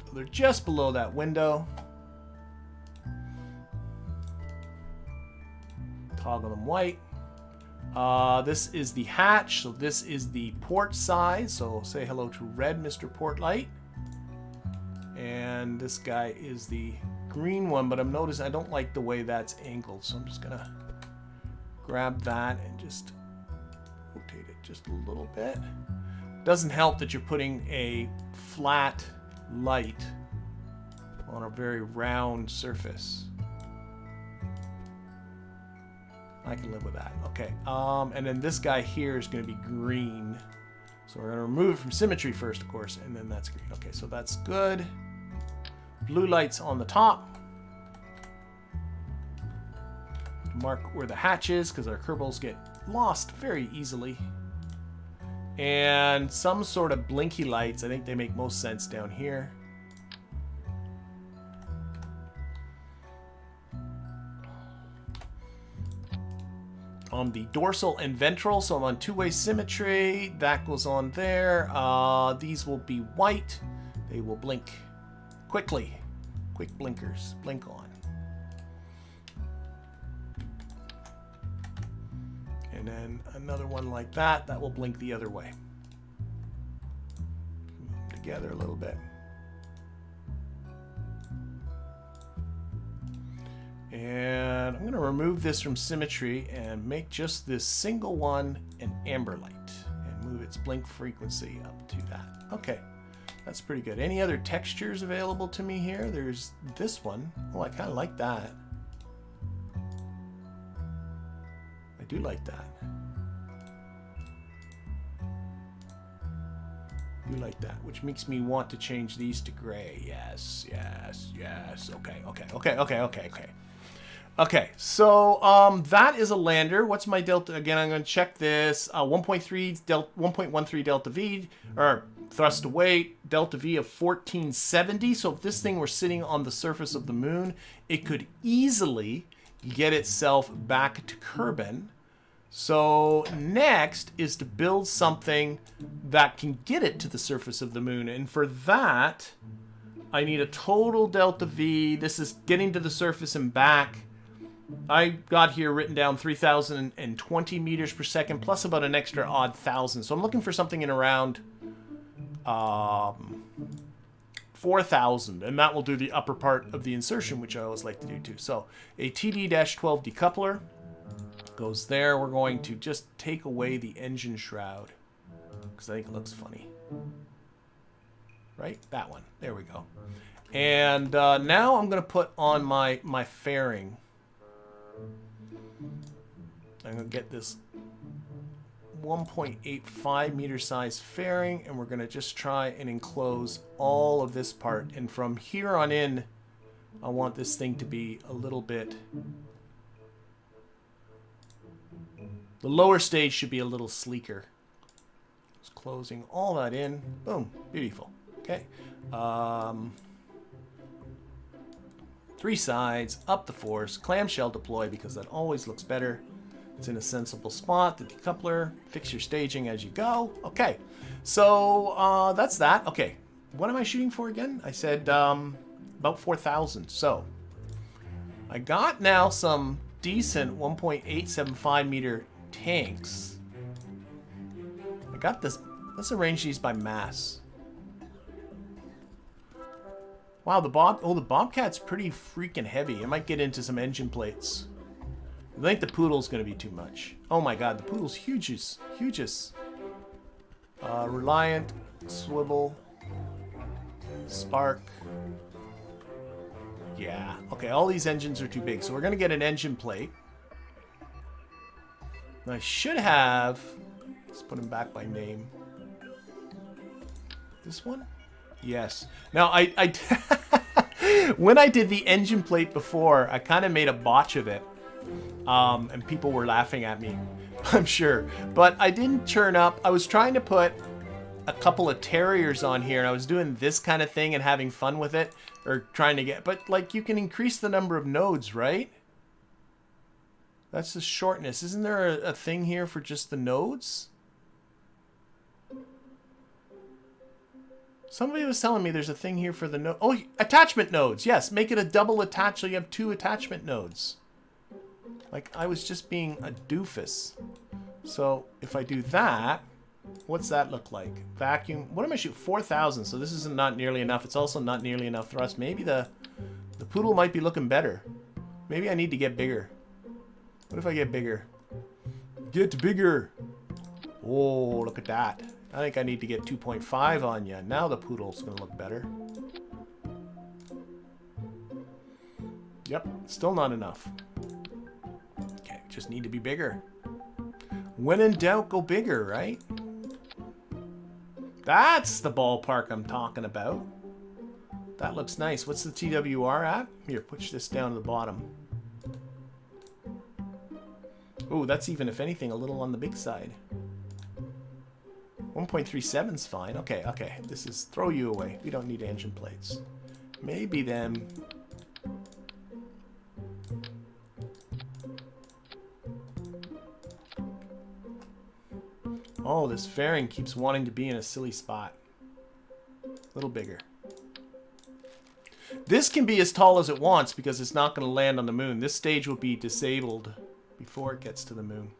So they're just below that window. Toggle them white. This is the hatch, so this is the port side. So say hello to red, Mr. Port Light. And this guy is the green one, but I'm noticing I don't like the way that's angled, so I'm just gonna grab that and just rotate it just a little bit. Doesn't help that you're putting a flat light on a very round surface. I can live with that. Okay. And then this guy here is going to be green. So we're going to remove it from symmetry first, of course, and then that's green. Okay, so that's good. Blue lights on the top. Mark where the hatch is, because our Kerbals get lost very easily. And some sort of blinky lights. I think they make most sense down here. On the dorsal and ventral, so I'm on two-way symmetry. That goes on there. These will be white. They will blink quickly. Quick blinkers. Blink on. And then another one like that. That will blink the other way. Move them together a little bit. And I'm going to remove this from symmetry and make just this single one an amber light and move its blink frequency up to that. Okay, that's pretty good. Any other textures available to me here? There's this one. Oh, I kind of like that. I do like that. I do like that, which makes me want to change these to gray. Yes, yes, yes. Okay, okay, okay, okay, okay, okay. Okay, so that is a lander. What's my delta? Again, I'm going to check this. 1.13 delta V, or thrust to weight, delta V of 1470. So if this thing were sitting on the surface of the moon, it could easily get itself back to Kerbal. So next is to build something that can get it to the surface of the moon. And for that, I need a total delta V. This is getting to the surface and back. I got here written down 3,020 meters per second plus about an extra odd 1,000. So I'm looking for something in around 4,000. And that will do the upper part of the insertion, which I always like to do too. So a TD-12 decoupler goes there. We're going to just take away the engine shroud because I think it looks funny. Right? That one. There we go. And now I'm going to put on my fairing. I'm going to get this 1.85 meter size fairing, and we're going to just try and enclose all of this part. And from here on in, I want this thing to be a little bit... The lower stage should be a little sleeker. Just closing all that in. Boom. Beautiful. Okay. 3 sides, up the force, clamshell deploy because that always looks better. It's in a sensible spot. The decoupler, fix your staging as you go. Okay, so that's that. Okay, what am I shooting for again? I said about 4,000. So I got now some decent 1.875 meter tanks. I got this. Let's arrange these by mass. Wow, the Bobcat's pretty freaking heavy. I might get into some engine plates. I think the Poodle's going to be too much. Oh my god, the Poodle's hugest. Reliant, swivel, spark. Yeah, okay, all these engines are too big. So we're going to get an engine plate. And I should have... Let's put them back by name. This one? Yes. Now, I when I did the engine plate before, I kind of made a botch of it. And people were laughing at me, I'm sure. But I didn't churn up. I was trying to put a couple of Terriers on here, and I was doing this kind of thing and having fun with it. Or trying to get... But, like, you can increase the number of nodes, right? That's the shortness. Isn't there a thing here for just the nodes? Somebody was telling me there's a thing here for the node. Oh, attachment nodes. Yes, make it a double attach so you have 2 attachment nodes. Like, I was just being a doofus. So, if I do that, what's that look like? Vacuum. What am I shooting? 4,000. So this is not nearly enough. It's also not nearly enough thrust. Maybe the Poodle might be looking better. Maybe I need to get bigger. What if I get bigger? Get bigger. Oh, look at that. I think I need to get 2.5 on you. Now the Poodle's going to look better. Yep, still not enough. Okay, just need to be bigger. When in doubt, go bigger, right? That's the ballpark I'm talking about. That looks nice. What's the TWR at? Here, push this down to the bottom. Oh, that's even, if anything, a little on the big side. 1.37's fine. Okay, okay. This is throw you away. We don't need engine plates. Maybe them. Oh, this fairing keeps wanting to be in a silly spot. A little bigger. This can be as tall as it wants because it's not going to land on the moon. This stage will be disabled before it gets to the moon.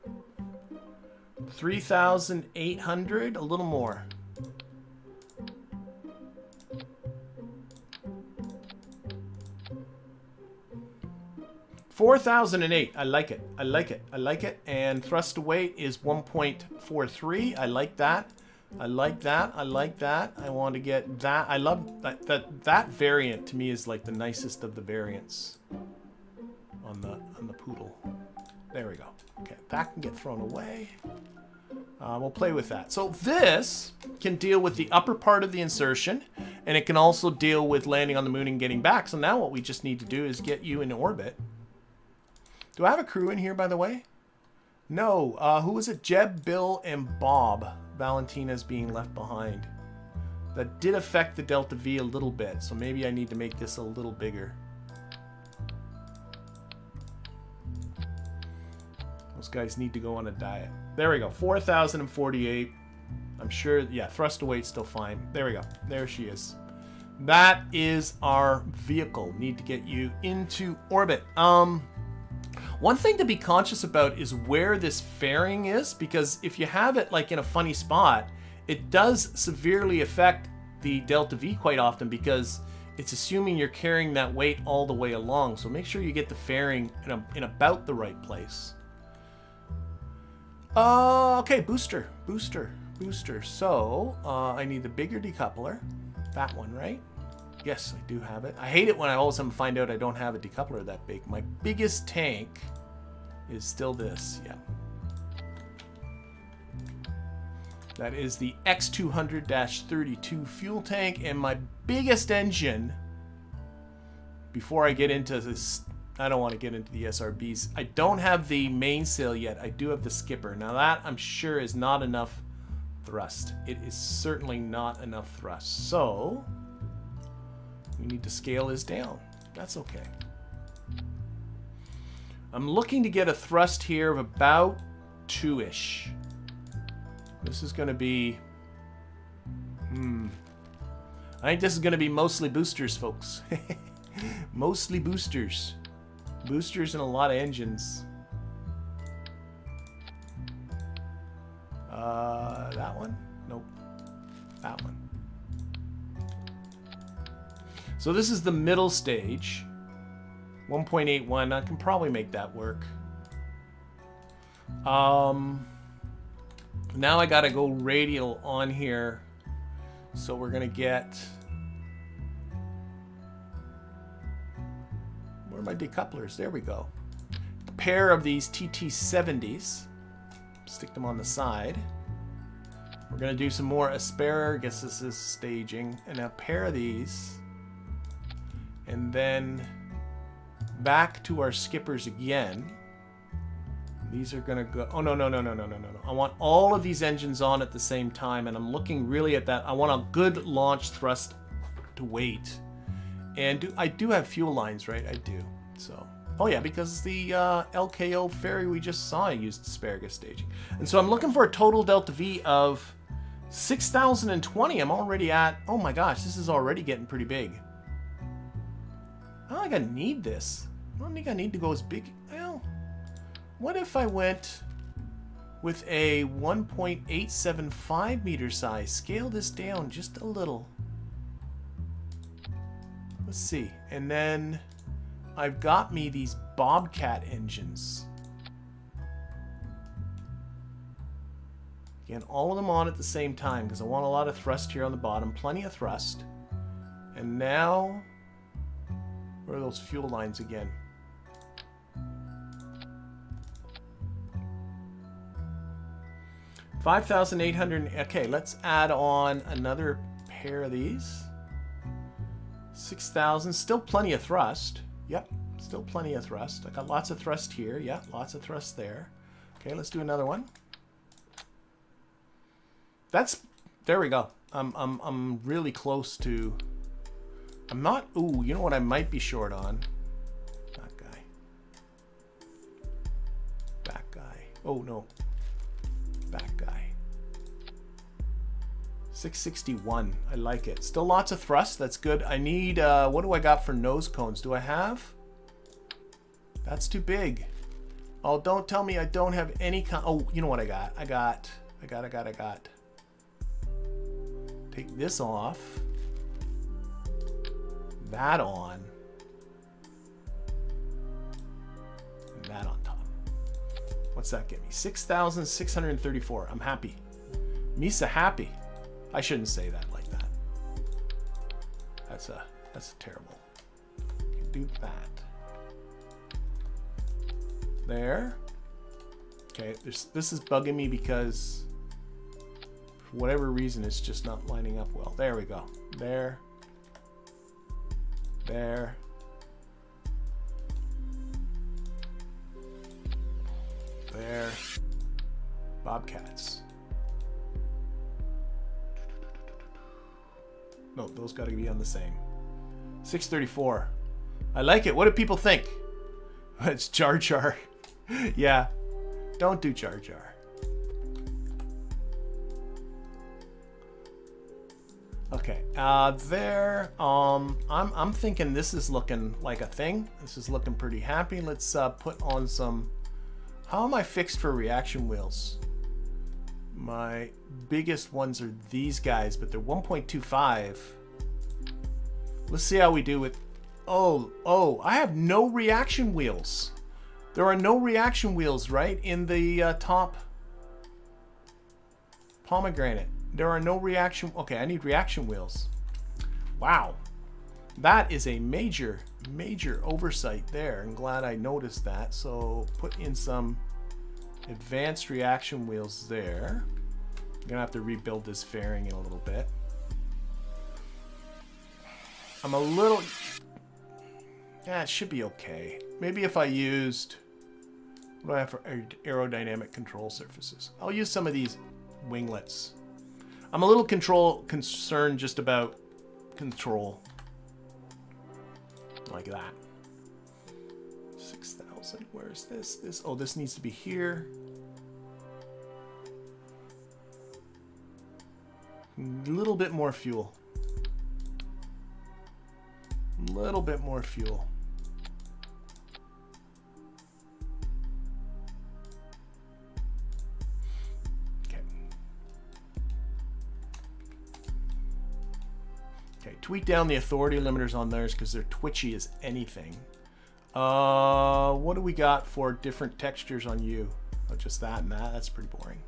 3,800, a little more. $4,008. I like it. I like it. I like it. And thrust to weight is 1.43. I like that. I like that. I like that. I want to get that. I love that variant to me is like the nicest of the variants on the poodle. There we go. Okay, that can get thrown away. We'll play with that. So this can deal with the upper part of the insertion, and it can also deal with landing on the moon and getting back. So now what we just need to do is get you in orbit. Do I have a crew in here, by the way? No. Who was it? Jeb, Bill, and Bob. Valentina's being left behind. That did affect the Delta V a little bit, so maybe I need to make this a little bigger. Those guys need to go on a diet. There we go. 4,048. I'm sure, yeah, thrust to weight's still fine. There we go. There she is. That is our vehicle. Need to get you into orbit. One thing to be conscious about is where this fairing is, because if you have it like in a funny spot, it does severely affect the Delta V quite often because it's assuming you're carrying that weight all the way along. So make sure you get the fairing in about the right place. Okay, booster. So, I need the bigger decoupler. That one, right? Yes, I do have it. I hate it when I all of a sudden find out I don't have a decoupler that big. My biggest tank is still this, yeah. That is the X200-32 fuel tank, and my biggest engine, before I get into this, I don't want to get into the SRBs. I don't have the mainsail yet. I do have the skipper. Now that, I'm sure, is not enough thrust. It is certainly not enough thrust. So, we need to scale this down. That's okay. I'm looking to get a thrust here of about 2-ish. This is going to be... I think this is going to be mostly boosters, folks. Mostly boosters. Boosters and a lot of engines. That one? Nope. That one. So this is the middle stage. 1.81. I can probably make that work. Now I gotta go radial on here. So we're gonna get... Where are my decouplers? There we go. A pair of these TT70s. Stick them on the side. We're gonna do some more asparagus. This is staging. And a pair of these. And then back to our skippers again. These are gonna go... Oh, no. I want all of these engines on at the same time, and I'm looking really at that. I want a good launch thrust to weight. And I do have fuel lines, right? I do. So... Oh yeah, because the LKO ferry we just saw used asparagus staging. And so I'm looking for a total Delta V of 6,020. I'm already at... Oh my gosh, this is already getting pretty big. I don't think I need this. I don't think I need to go as big. Well, what if I went with a 1.875 meter size? Scale this down just a little. Let's see. And then I've got me these Bobcat engines. Again, all of them on at the same time because I want a lot of thrust here on the bottom. Plenty of thrust. And now... Where are those fuel lines again? If 5,800. Okay, let's add on another pair of these. 6,000. Still plenty of thrust. Yep, still plenty of thrust. I got lots of thrust here. Yeah, lots of thrust there. Okay, let's do another one. There we go. I'm really close to. I'm not. Ooh, you know what I might be short on? That guy. That guy. Oh no. That guy. 661. I like it. Still lots of thrust. That's good. I need. What do I got for nose cones? Do I have? That's too big. Oh, don't tell me I don't have any. Oh, you know what I got? I got. Take this off. That on. And that on top. What's that get me? 6,634. I'm happy. Misa happy. I shouldn't say that like that. That's a terrible. You can do that. There. Okay, this is bugging me because for whatever reason it's just not lining up well. There we go. There. There. There. Bobcats. No, those got to be on the same. 634. I like it. What do people think? It's Jar Jar. Yeah. Don't do Jar Jar. Okay. There. I'm thinking this is looking like a thing. This is looking pretty happy. Let's put on some. How am I fixed for reaction wheels? My biggest ones are these guys, but they're 1.25. Let's see how we do with. Oh, I have no reaction wheels. There are no reaction wheels, right? In the top pomegranate. There are no reaction. Okay, I need reaction wheels. Wow. That is a major oversight there. I'm glad I noticed that. So put in some advanced reaction wheels there. I'm gonna have to rebuild this fairing in a little bit. I'm a little. Yeah, it should be okay. Maybe if I used. What do I have for aerodynamic control surfaces? I'll use some of these winglets. I'm a little concerned just about control. Like that. 6,000. Where's this? Oh, this needs to be here. A little bit more fuel. A little bit more fuel. Tweak down the authority limiters on theirs because they're twitchy as anything. What do we got for different textures on you? Oh, just that and that. That's pretty boring.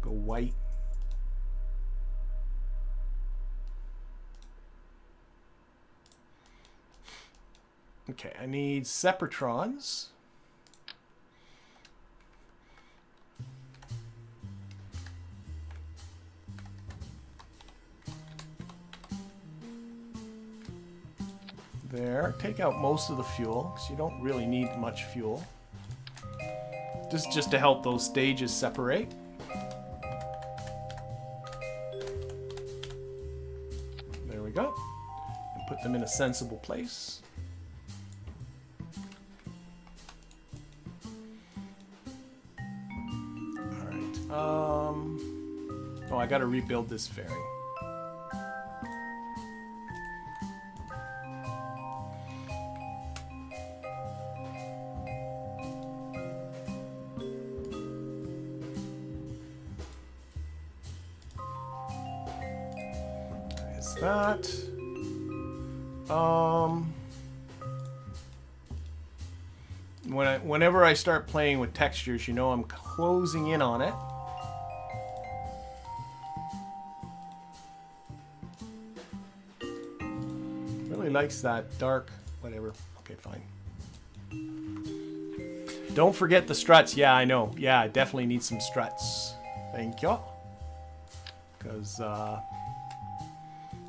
Go white. Okay, I need Separatrons. There. Take out most of the fuel because you don't really need much fuel. Just to help those stages separate. There we go. And put them in a sensible place. Alright. Oh, I gotta rebuild this fairing. That. Whenever I start playing with textures, you know I'm closing in on it. Really likes that dark, whatever. Okay, fine. Don't forget the struts. Yeah, I know. Yeah, I definitely need some struts. Thank you. Because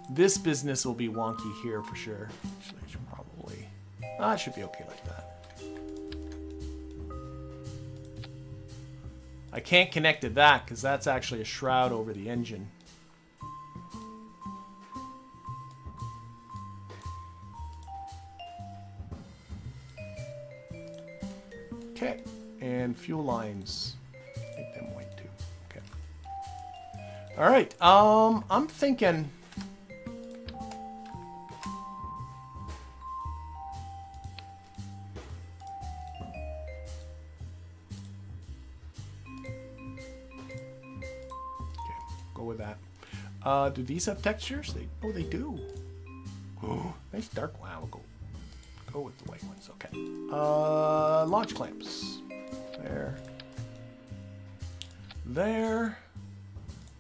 this business will be wonky here for sure. Actually, I should probably... it should be okay like that. I can't connect to that because that's actually a shroud over the engine. Okay, and fuel lines. Make them white too. Okay. All right. I'm thinking. Go with that. Do these have textures? They do. Oh, nice dark. Wow, go with the white ones. Okay. Launch clamps. There.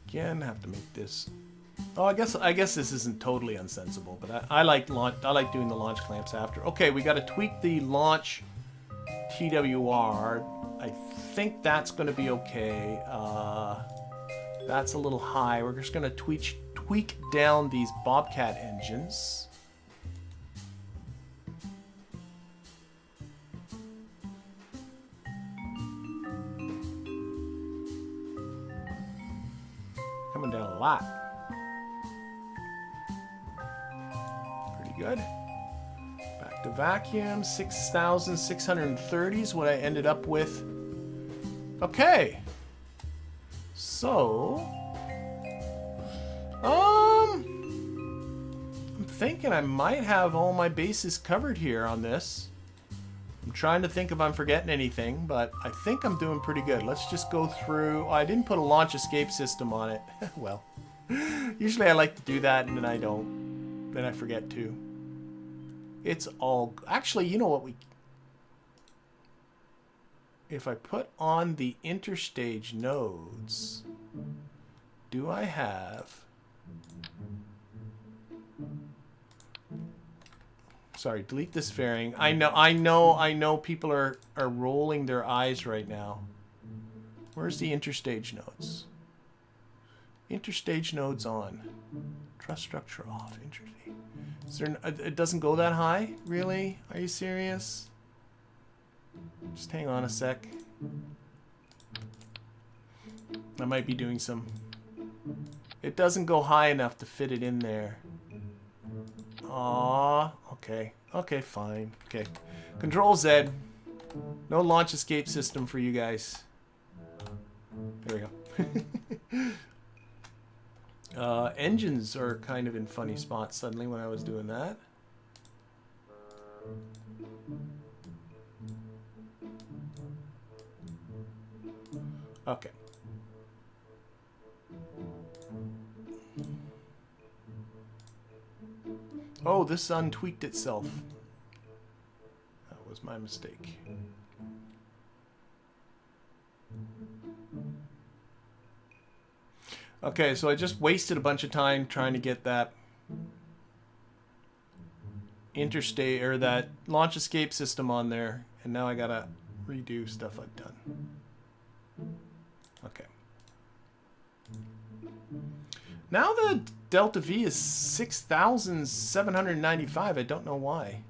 Again, have to make this. Oh, I guess this isn't totally unsensible, but I like doing the launch clamps after. Okay, we got to tweak the launch TWR. I think that's going to be okay. That's a little high. We're just going to tweak down these Bobcat engines. Coming down a lot. Pretty good. Back to vacuum. 6,630 is what I ended up with. Okay. So, I'm thinking I might have all my bases covered here on this. I'm trying to think if I'm forgetting anything, but I think I'm doing pretty good. Let's just go through. I didn't put a launch escape system on it. Well, usually I like to do that and then I don't. Then I forget to. It's all... Actually, you know what we... If I put on the interstage nodes, do I have... Sorry, delete this fairing. I know people are rolling their eyes right now. Where's the interstage nodes? Interstage nodes on. Truss structure off. Interstage. Is there, it doesn't go that high? Really? Are you serious? Just hang on a sec. I might be doing some... It doesn't go high enough to fit it in there. Aww. Okay. Okay, fine. Okay. Control Z. No launch escape system for you guys. There we go. Engines are kind of in funny spots suddenly when I was doing that. Okay. Oh, this untweaked itself. That was my mistake. Okay, so I just wasted a bunch of time trying to get that interstate or that launch escape system on there, and now I gotta redo stuff I've done. Okay. Now the delta V is 6,795. I don't know why.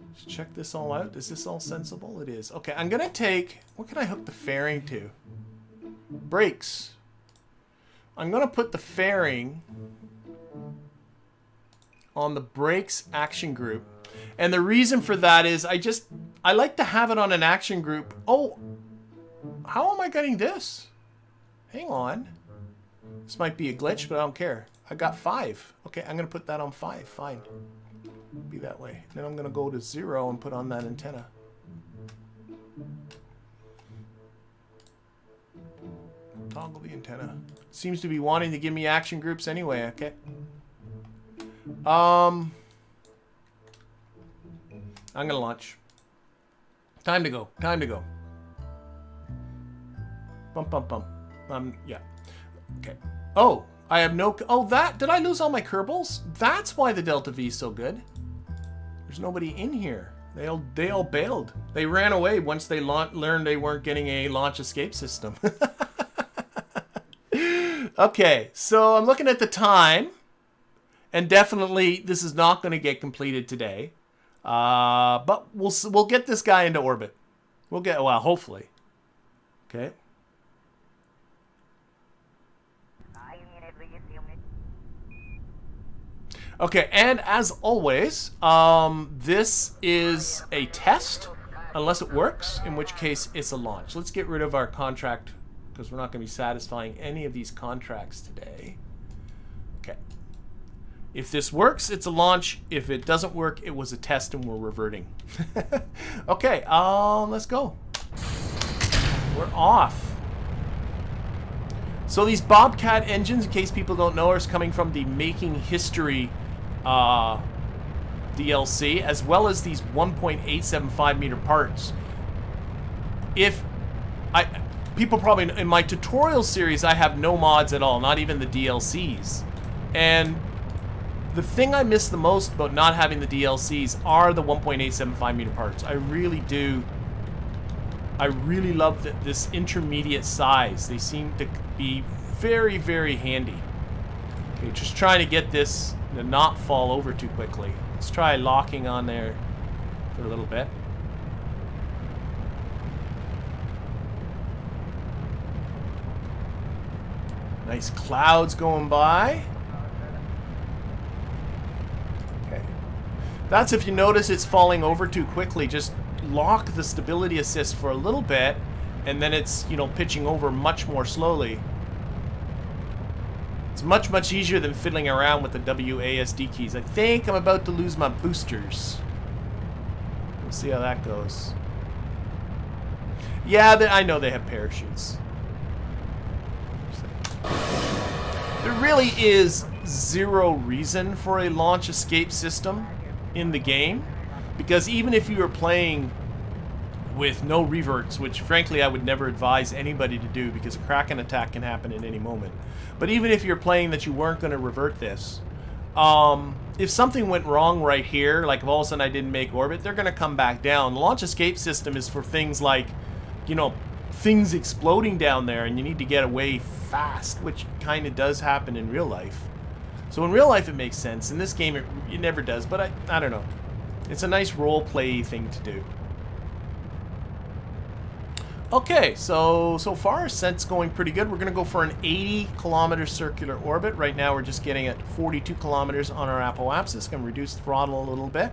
Let's check this all out. Is this all sensible? It is. Okay, I'm gonna take... What can I hook the fairing to? Brakes. I'm gonna put the fairing on the brakes action group. And the reason for that is I like to have it on an action group. Oh, how am I getting this? Hang on. This might be a glitch, but I don't care. I got 5. Okay, I'm going to put that on 5. Fine. Be that way. Then I'm going to go to 0 and put on that antenna. Toggle the antenna. Seems to be wanting to give me action groups anyway. Okay. I'm going to launch. Time to go. Time to go. Bump, bump, bump. Yeah. Okay. Oh, I have no... Oh, that... Did I lose all my Kerbals? That's why the Delta V is so good. There's nobody in here. They all bailed. They ran away once they learned they weren't getting a launch escape system. Okay, so I'm looking at the time, and definitely this is not going to get completed today. But we'll get this guy into orbit. Well, hopefully. Okay. Okay, and as always, this is a test, unless it works, in which case it's a launch. Let's get rid of our contract, because we're not going to be satisfying any of these contracts today. Okay. If this works, it's a launch. If it doesn't work, it was a test and we're reverting. Okay, let's go. We're off. So these Bobcat engines, in case people don't know, are coming from the Making History DLC, as well as these 1.875 meter parts. People probably, in my tutorial series, I have no mods at all, not even the DLCs. And the thing I miss the most about not having the DLCs are the 1.875 meter parts. I really do. I really love this intermediate size. They seem to be very, very handy. Okay, just trying to get this to not fall over too quickly. Let's try locking on there for a little bit. Nice clouds going by. Okay. That's if you notice it's falling over too quickly. Just lock the stability assist for a little bit, and then it's, you know, pitching over much more slowly. It's much, much easier than fiddling around with the WASD keys. I think I'm about to lose my boosters. We'll see how that goes. Yeah, I know they have parachutes. There really is zero reason for a launch escape system in the game, because even if you were playing with no reverts, which frankly I would never advise anybody to do because a Kraken attack can happen at any moment, but even if you're playing that you weren't going to revert this, if something went wrong right here, like if all of a sudden I didn't make orbit, they're going to come back down. The launch escape system is for things like, you know, things exploding down there and you need to get away fast, which kind of does happen in real life. So in real life it makes sense. In this game it never does, but I don't know. It's a nice role play thing to do. Okay, so far ascent's going pretty good. We're going to go for an 80 kilometer circular orbit. Right now we're just getting at 42 kilometers on our apoapsis. Going to reduce throttle a little bit.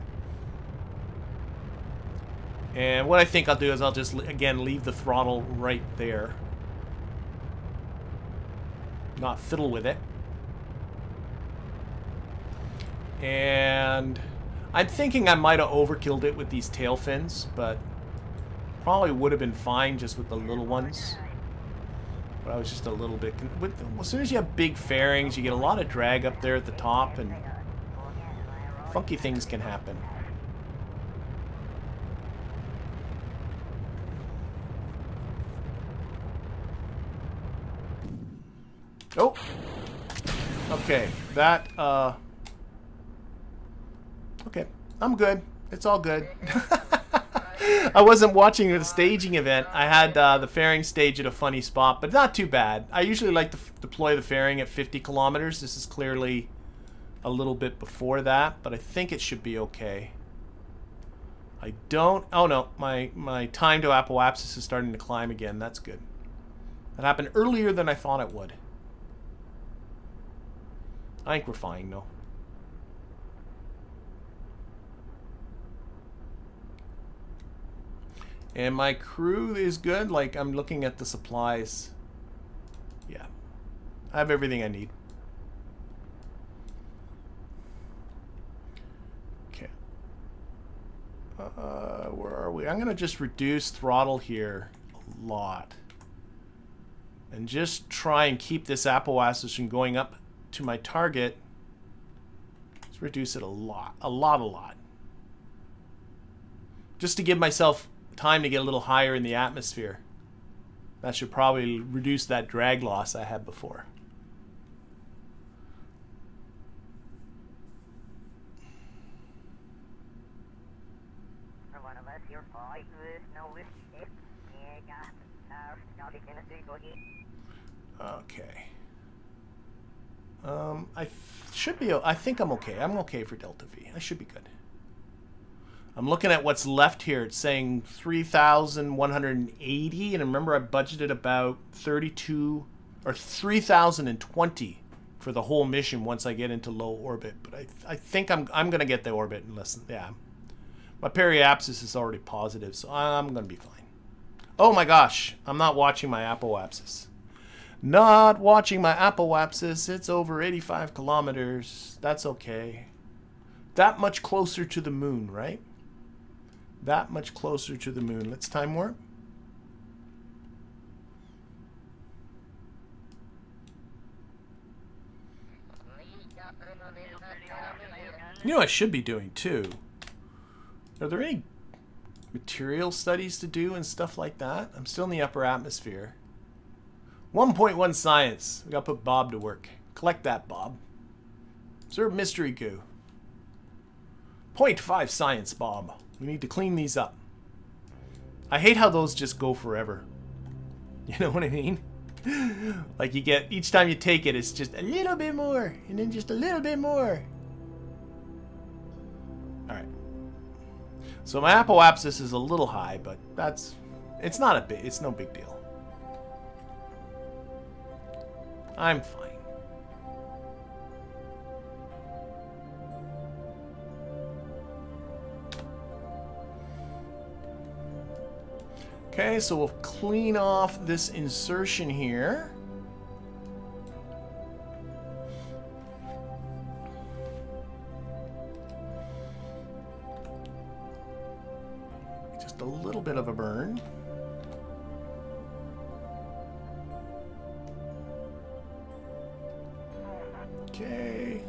And what I think I'll do is I'll just, again, leave the throttle right there. Not fiddle with it. And I'm thinking I might have overkilled it with these tail fins, but probably would have been fine just with the little ones. But I was just a little bit... as soon as you have big fairings, you get a lot of drag up there at the top, and funky things can happen. Oh! Okay, that, okay, I'm good. It's all good. I wasn't watching the staging event. I had the fairing stage at a funny spot, but not too bad. I usually like to deploy the fairing at 50 kilometers. This is clearly a little bit before that, but I think it should be okay. I don't... oh no, my time to apoapsis is starting to climb again. That's good. That happened earlier than I thought it would. I think we're fine, though. And my crew is good. Like, I'm looking at the supplies. Yeah. I have everything I need. Okay. Where are we? I'm going to just reduce throttle here a lot. And just try and keep this apoapsis from going up to my target. Let's reduce it a lot. A lot. Just to give myself time to get a little higher in the atmosphere. That should probably reduce that drag loss I had before. Okay. I should be. I think I'm okay. I'm okay for Delta V. I should be good. I'm looking at what's left here. It's saying 3,180, and remember I budgeted about 32 or 3,020 for the whole mission once I get into low orbit. But I think I'm gonna get the orbit unless my periapsis is already positive, so I'm gonna be fine. Oh my gosh, I'm not watching my apoapsis. Not watching my apoapsis. It's over 85 kilometers. That's okay. That much closer to the moon, right? That much closer to the moon. Let's time warp. You know what I should be doing too? Are there any material studies to do and stuff like that? I'm still in the upper atmosphere. 1.1 science. We gotta put Bob to work. Collect that, Bob. Observe mystery goo. 0.5 science, Bob. We need to clean these up. I hate how those just go forever. You know what I mean? Like you get, each time you take it, it's just a little bit more, and then just a little bit more. Alright. So my apoapsis is a little high, but it's not a big, it's no big deal. I'm fine. Okay, so we'll clean off this insertion here. Just a little bit of a burn. Okay.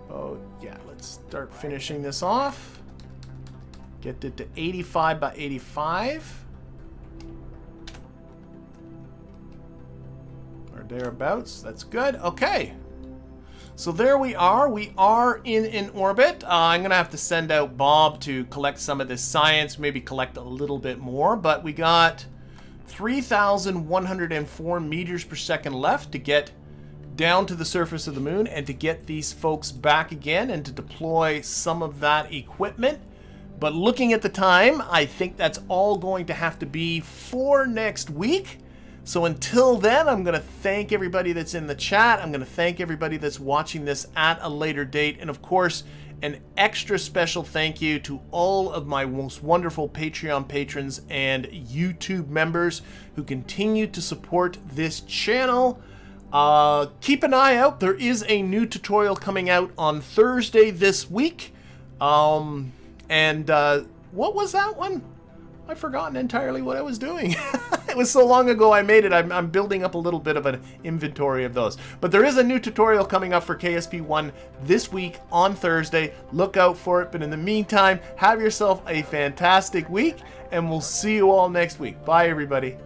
Oh, yeah, let's start finishing this off. Get it to 85 by 85. Or thereabouts. That's good. Okay. So there we are. We are in an orbit. I'm going to have to send out Bob to collect some of this science, maybe collect a little bit more. But we got 3,104 meters per second left to get down to the surface of the moon and to get these folks back again and to deploy some of that equipment. But looking at the time, I think that's all going to have to be for next week. So until then, I'm going to thank everybody that's in the chat. I'm going to thank everybody that's watching this at a later date. And of course, an extra special thank you to all of my most wonderful Patreon patrons and YouTube members who continue to support this channel. Keep an eye out. There is a new tutorial coming out on Thursday this week. What was that one? I've forgotten entirely what I was doing. It was so long ago I made it. I'm building up a little bit of an inventory of those. But there is a new tutorial coming up for KSP1 this week on Thursday. Look out for it. But in the meantime, have yourself a fantastic week, and we'll see you all next week. Bye, everybody.